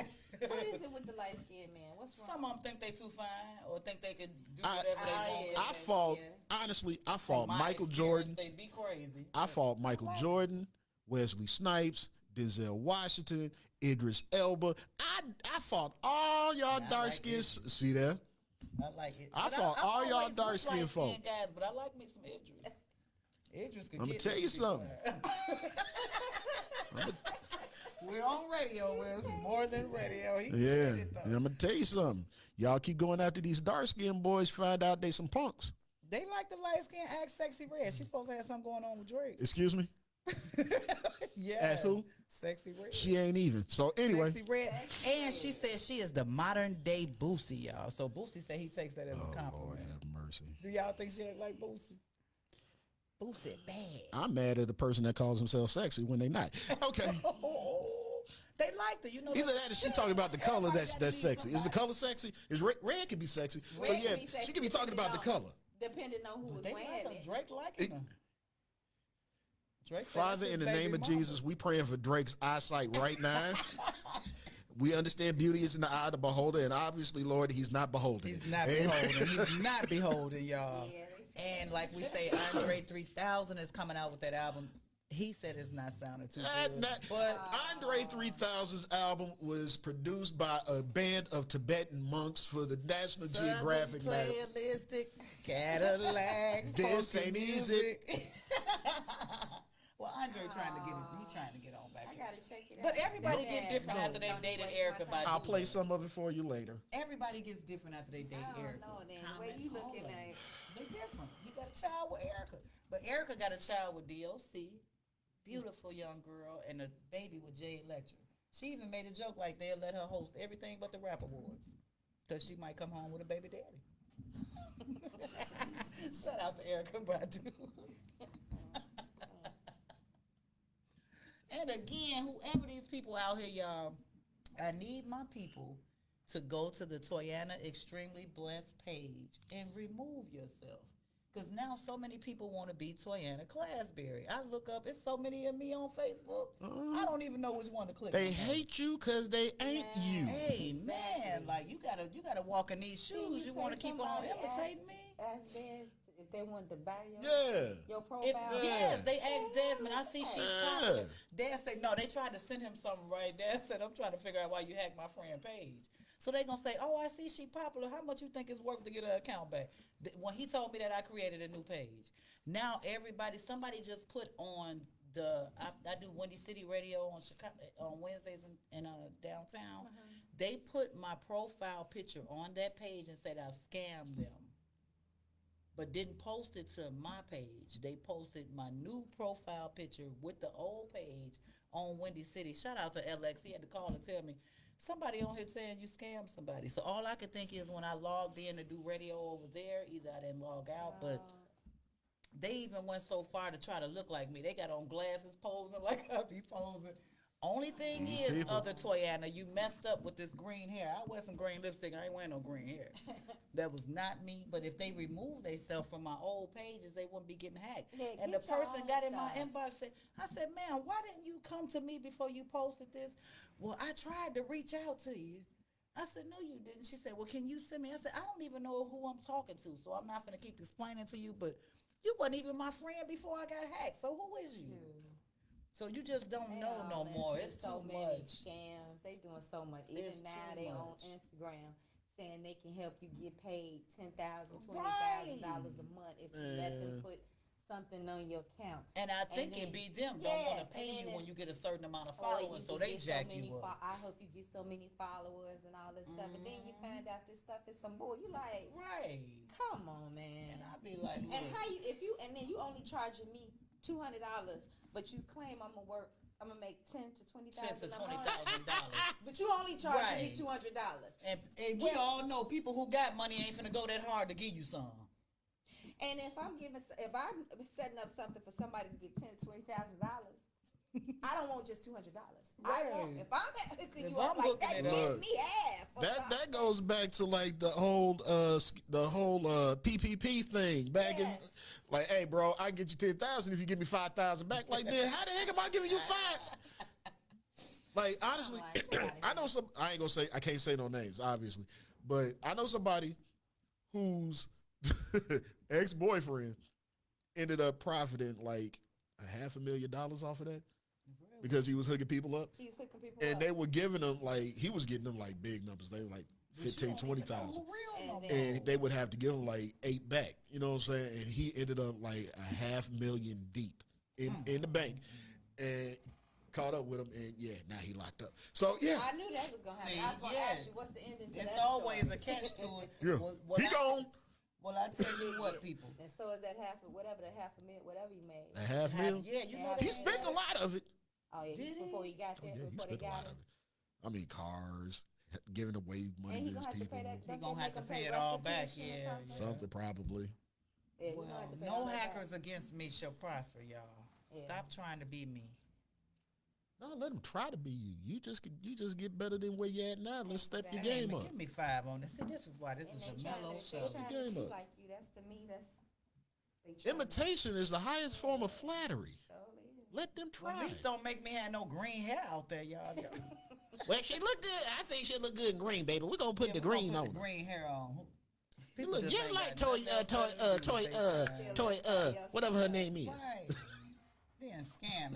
What is it with the light skinned man? What's wrong? Some of them think they too fine or think they can do whatever they want. I fought, honestly, I fought Michael Jordan. They be crazy. I fought Michael Jordan, Wesley Snipes, Denzel Washington, Idris Elba. I fought all y'all dark skins. See there? I like it. I fought all y'all dark skinned folk. Guys, but I like me some Idris. Idris could I'm going to tell you something. We're on radio. It's more than radio. Yeah. I'm going to tell you something. Y'all keep going after these dark skinned boys, find out they some punks. They like the light skin act Sexy Red. She's supposed to have something going on with Drake. Excuse me? Yeah. As who? Sexy Red. She ain't even. So anyway. Sexy Red. And she says she is the modern day Boosie, y'all. So Boosie said he takes that as a compliment. Lord have mercy. Do y'all think she act like Boosie? Boosie bad. I'm mad at the person that calls himself sexy when they not. Okay. They liked it, you know. Either that or she talking about the color that's sexy. Is the color sexy? Is red can be sexy. Red so yeah, can be sexy she could be talking about the color. Depending on who was wearing it. Drake liking her. Drake Father, in the name of Jesus, we praying for Drake's eyesight right now. We understand beauty is in the eye of the beholder, and obviously, Lord, he's not beholden. He's not beholden. He's not beholden, y'all. And like we say, Andre 3000 is coming out with that album. He said it's not sounding too good. But Andre 3000's album was produced by a band of Tibetan monks for the National Geographic. Playalistic Cadillac. This ain't easy. Well, Andre trying to get on back. I gotta check it out. But everybody get different after they dated Erica Badu. I'll play some of it for you later. Everybody gets different after they date Erica. No, then the way you looking at they different. He got a child with Erica, but Erica got a child with DOC. Beautiful young girl, and a baby with Jay Electra. She even made a joke like they'll let her host everything but the rap awards, because she might come home with a baby daddy. Shout out to Erica Badu. And again, whoever these people out here, y'all, I need my people to go to the Toyana Extremely Blessed page and remove yourself. Because now so many people want to be Toyana Classberry. I look up, it's so many of me on Facebook. I don't even know which one to click. They hate you because they ain't you. Hey, man, like you gotta walk in these shoes. You want to keep on imitating me? Ask Des if they wanted to buy your profile. Yes, they asked Desmond. I see she's popular. Des said, no, they tried to send him something right. Des said, I'm trying to figure out why you hacked my friend page. So they going to say, oh, I see she popular. How much you think it's worth to get her account back? When he told me that, I created a new page. Now somebody just put on I do Windy City Radio on Chicago on Wednesdays in downtown. They put my profile picture on that page and said I've scammed them, but didn't post it to my page. They posted my new profile picture with the old page on Windy City. Shout out to LX. He had to call and tell me, somebody on here saying you scammed somebody. So all I could think is when I logged in to do radio over there, either I didn't log out, but they even went so far to try to look like me. They got on glasses posing like I be posing. Only thing is, other Toyana, you messed up with this green hair. I wear some green lipstick. I ain't wearing no green hair. That was not me. But if they removed themselves from my old pages, they wouldn't be getting hacked. Yeah, and the person got in my inbox, I said, man, why didn't you come to me before you posted this? Well, I tried to reach out to you. I said, no, you didn't. She said, well, can you send me? I said, I don't even know who I'm talking to, so I'm not going to keep explaining to you, but you wasn't even my friend before I got hacked, so who is you? So you just don't know no more. It's so too many much. scams. They doing so much. Even now they on Instagram saying they can help you get paid $10,000, $20,000 a month if you let them put something on your account. And I think it be them don't want to pay you when you get a certain amount of followers, so they jack you up. I hope you get so many followers and all this stuff, and then you find out this stuff is some bull. You like, right? Come on, man. And I be like, look. And how and then you only charging me $200, but you claim I'm gonna make $10,000 to $20,000 but you only charging me $200. And we all know people who got money ain't finna go that hard to give you some. And if I'm setting up something for somebody to get $10,000 to $20,000, I don't want just $200. I Right. want if I'm cause If you I'm act like looking that, at give it- me half. That goes back to like the whole PPP thing back in. Like, hey, bro, I get you 10,000 if you give me 5,000 back. Like, then how the heck am I giving you 5? Like, honestly, I know some. I ain't gonna say. I can't say no names, obviously, but I know somebody whose ex-boyfriend ended up profiting like $500,000 off of that because he was hooking people up. He's hooking people And up. they were giving them like he was getting them like big numbers. They were like 15, 20,000. And they would have to give him like 8 back. You know what I'm saying? And he ended up like $500,000 deep in the bank. And caught up with him, and yeah, now he locked up. So yeah, I knew that was gonna happen. I was gonna ask you, what's the ending to It's that always story? a catch to it. Yeah. He gone. Well, I tell you what, people. And so is that whatever he made. $500,000. Yeah, you know he spent a lot of it. Oh yeah, before he got there, Yeah, he before they spent a lot got of him. it. I mean, cars, giving away money And he to his gonna have to people. pay that. He gonna have to pay it all back. Yeah, Something probably. Yeah, he Well, gonna have to pay no all that hackers back. against me shall prosper, y'all. Yeah. Stop trying to be me. No, let them try to be you. You just get better than where you at now. Let's step your Hey, game man, up. give me 5 on this. See, this is why this And is a they trying mellow to, show. they trying Game to be up. like you. That's to me. That's they trying Imitation is the highest form of flattery. Let them Well, try. at least don't make me have no green hair out there, y'all. Well, she look good. I think she look good in green, baby. We're gonna put the green on. The green hair on. You look just just ain't like got nothing else to do. whatever her name is. Right. Then scam.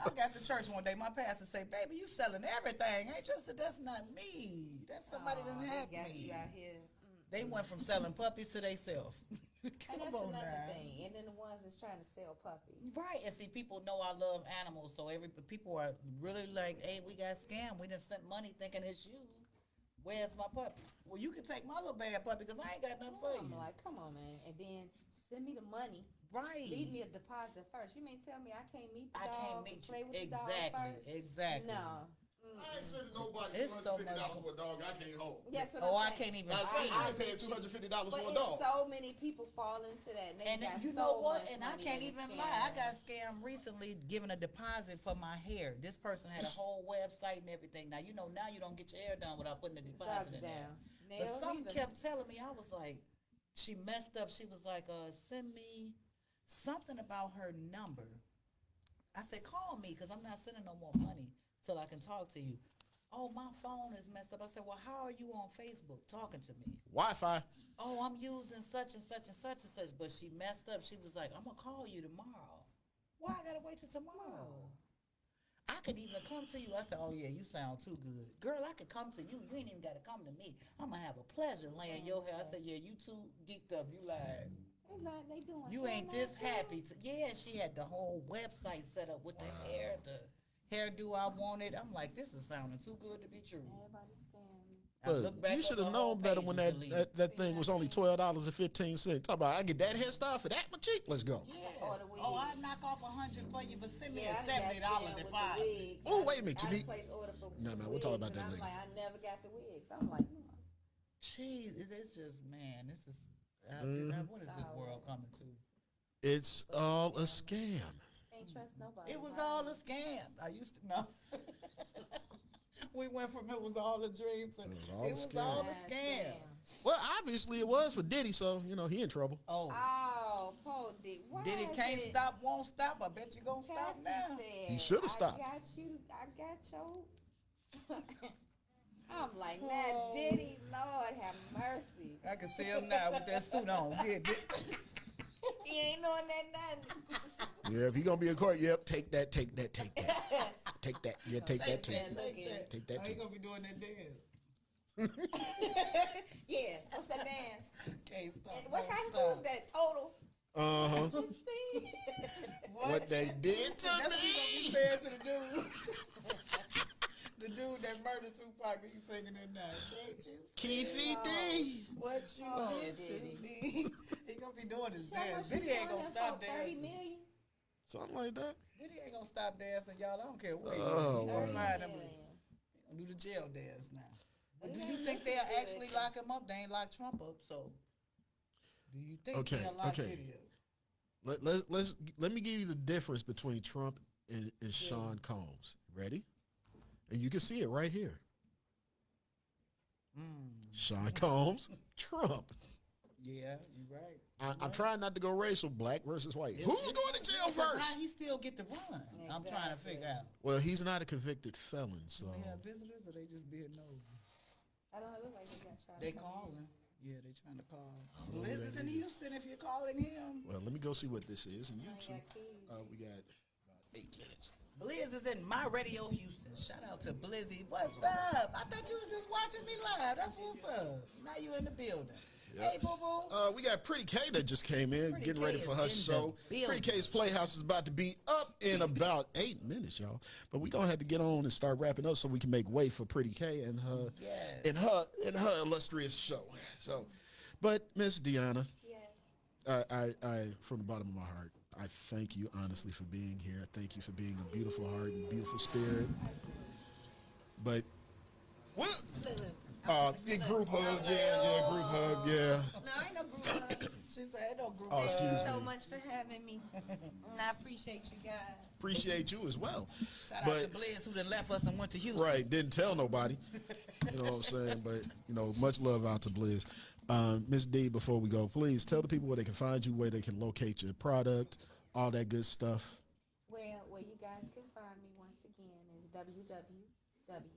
I got to church one day. My pastor say, "Baby, you selling everything, ain't you?" I said, "That's not me. That's somebody that hacked got me." you out here. They went from selling puppies to they self. And that's another thing. And then the ones that's trying to sell puppies. Right, and see, people know I love animals, so people are really like, "Hey, we got scammed. We done sent money thinking it's you. Where's my puppy?" Well, you can take my little bad puppy because I ain't got nothing for you. I'm like, come on, man. And then send me the money. Right. Leave me a deposit first. You may tell me I can't meet the I dog. can't meet play you. with the dog first. Exactly. No. I ain't sending nobody It's so $250 much. for a dog I can't hold. That's what Oh, I'm I saying. can't even I see. ain't paying $250 But for a it's dog. so many people fall into that. And, they And got you so know what? much And I money can't in even the lie. I scam. got scammed recently giving a deposit for my hair. This person had a whole website and everything. Now, you know, now you don't get your hair done without putting a deposit in there. down. But Nails something either. kept telling me, I was like, she messed up. She was like, send me something about her number. I said, call me because I'm not sending no more money till I can talk to you. Oh, my phone is messed up. I said, well, how are you on Facebook talking to me? Wi-Fi. Oh, I'm using such and such and such and such. But she messed up. She was like, I'm going to call you tomorrow. Why I got to wait till tomorrow? I could even come to you. I said, oh, yeah, you sound too good. Girl, I could come to you. You ain't even got to come to me. I'm going to have a pleasure laying your hair. I said, yeah, you too geeked up. You lied. They doing You ain't this happy. Yeah, she had the whole website set up with the hair, the hairdo I wanted. I'm like, this is sounding too good to be true. Everybody's scamming. I Look, look back you up should the have whole known better page when was that, deleted. that thing was only $12.15. Talk about I get that hairstyle for that much cheap. Let's go. Yeah. Or the wig. Oh, I knock off $100 for you, but send me Yeah, a I done got $70 scammed with the deposit. wigs. Oh, wait a minute, I Unique. placed order for No, some we'll talk about wigs, that and later. I'm like, I never got the wigs. I'm like, Jeez, it's just, man, this is, what is this world coming to? It's all a scam. ain't trust nobody. It was right? all a scam. I used to know. We went from it was all a dream to it was all a scam. Well, obviously it was for Diddy, so you know he in trouble. Oh, Paul Diddy. Diddy can't stop, won't stop. I bet you gonna stop now. He should have stopped. I got your. I'm like, now Diddy, Lord have mercy. I can see him now with that suit on. Yeah, He ain't knowing that nothing. Yeah, if he gonna be in court, yep, take that. Take that. Yeah, take that too. Take that How you too. gonna be doing that dance? Yeah, what's that dance? Can't stop. What kind of food is that? Total. Uh-huh. Just see. What they did to That's what me. you gonna be fair to the dude. The dude that murdered Tupac, he's singing that now. Can't you see Keefy D. what you did to me? He gonna be doing his dance. Diddy ain't gonna stop 30 dancing. million. Something like that. Diddy ain't gonna stop dancing, y'all. I don't care what. Oh, He wow. gonna find him. He gonna do the jail dance now. But do you think they'll actually lock him up? They ain't lock Trump up, so do you think Okay, they'll lock okay. Diddy up? Let me give you the difference between Trump is Sean Combs. Ready? And you can see it right here. Sean Combs, Trump. Yeah, you're right. I'm trying not to go racial, black versus white. Who's going to jail first? How he still get to run? I'm trying to figure out. Well, he's not a convicted felon, so. Do we have visitors or they just being nosy? I don't know. It look like they got shot. They calling. Yeah, they trying to call. Liz is in Houston if you're calling him. Well, let me go see what this is. And YouTube. We got about 8 minutes. Blizz is in my radio Houston. Shout out to Blizzy. What's up? I thought you was just watching me live. That's what's up. Now you in the building. Yep. Hey, boo-boo. We got Pretty K that just came in, Pretty getting K ready for her show. Pretty K's Playhouse is about to be up in about 8 minutes, y'all. But we gonna have to get on and start wrapping up so we can make way for Pretty K and her, and her illustrious show. So, but Miss Diona, I from the bottom of my heart, I thank you honestly for being here. I thank you for being a beautiful heart and beautiful spirit. But what? Group hug, group hug, No, ain't no group hug. She said no group hug. Excuse me. Thank you so much for having me. And I appreciate you guys. Appreciate you as well. Shout out to Blizz who done left us and went to Houston. Right, didn't tell nobody. You know what I'm saying? But, much love out to Blizz. Miss D, before we go, please tell the people where they can find you, where they can locate your product, all that good stuff. Where you guys can find me once again is www.shift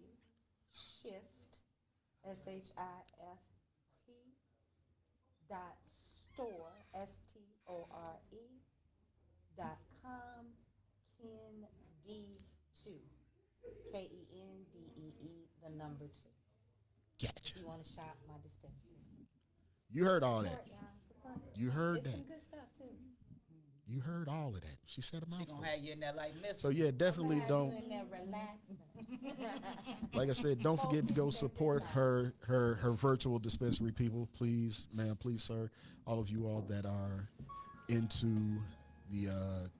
SHIFT .store KEND2 KENDEE the number 2. Gotcha. You want to shop my dispensary? You heard all that. You heard It's that. some good stuff too. You heard all of that. She said a mouthful. She gonna have you in there like Miss. So yeah, definitely don't. In there relaxing. Like I said, don't forget to go support her virtual dispensary, people. Please, ma'am, please, sir, all of you all that are into the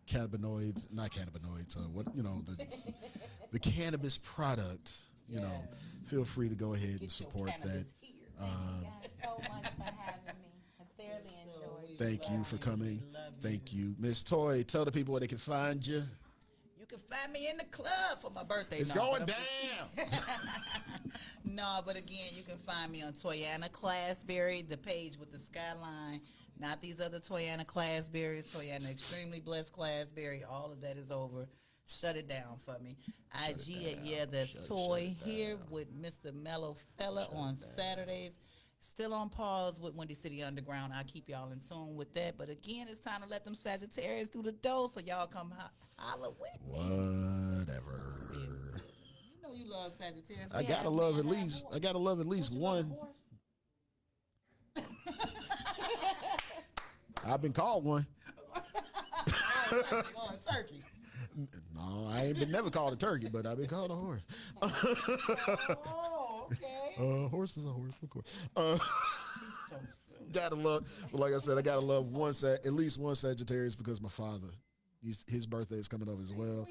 cannabinoids, not cannabinoids, the cannabis product. Feel free to go ahead and support that. So much for having me. I thoroughly enjoyed. Thank you for coming. Thank you, Miss Toy. Tell the people where they can find you. You can find me in the club for my birthday. It's going down. No, but again, you can find me on Toyana Classberry, the page with the skyline. Not these other Toyana Classberries. Toyana Extremely Blessed Classberry. All of that is over. Shut it down for me. IG that's Toy here with Mr. Mellow Fella on Saturdays. Still on pause with Windy City Underground. I'll keep y'all in tune with that. But again, it's time to let them Sagittarius through the door, so y'all come holler with me. Whatever. You know you love Sagittarius. I gotta love at least one. I've been called one. Turkey. No, I ain't been never called a turkey, but I've been called a horse. Oh, okay. Horse is a horse, of course. Gotta love, but like I said, I gotta love at least one Sagittarius because my father, his birthday is coming up as well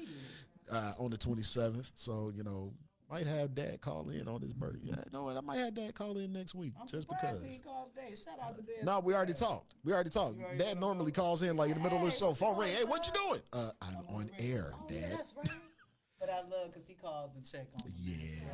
on the 27th. So might have Dad call in on his birthday. Yeah, no, I might have Dad call in next week just because. He called today. Shout out to Dad. No, we already talked. Dad normally calls in like in the middle of the show. Phone ring. Hey, what you doing? I'm on air, Dad. That's right. But I love because he calls and check on me. Yeah.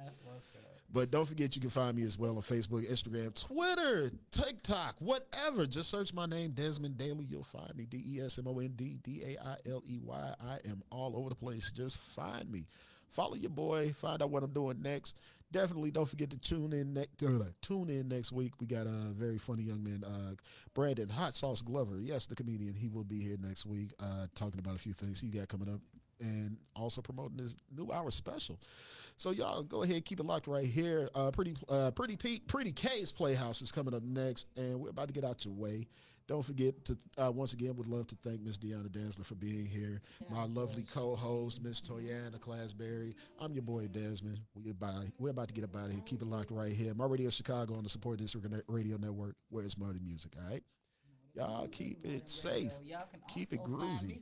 That's what's up. But don't forget you can find me as well on Facebook, Instagram, Twitter, TikTok, whatever. Just search my name, Desmond Daly. You'll find me. DesmondDailey. I am all over the place. Just find me. Follow your boy. Find out what I'm doing next. Definitely don't forget to tune in next week. We got a very funny young man, Brandon Hot Sauce Glover. Yes, the comedian. He will be here next week talking about a few things he got coming up and also promoting his new hour special. So y'all go ahead, keep it locked right here. Pretty K's Playhouse is coming up next, and we're about to get out your way. Don't forget to, once again, would love to thank Miss Diona Dantzler for being here. My lovely co-host, Miss Toyana Classberry. I'm your boy, Desmond. We're about to get up out of here. Keep it locked right here. My Radio Chicago on the Support This Radio Network, where it's Murder Music, all right? Y'all keep it safe. Keep it groovy.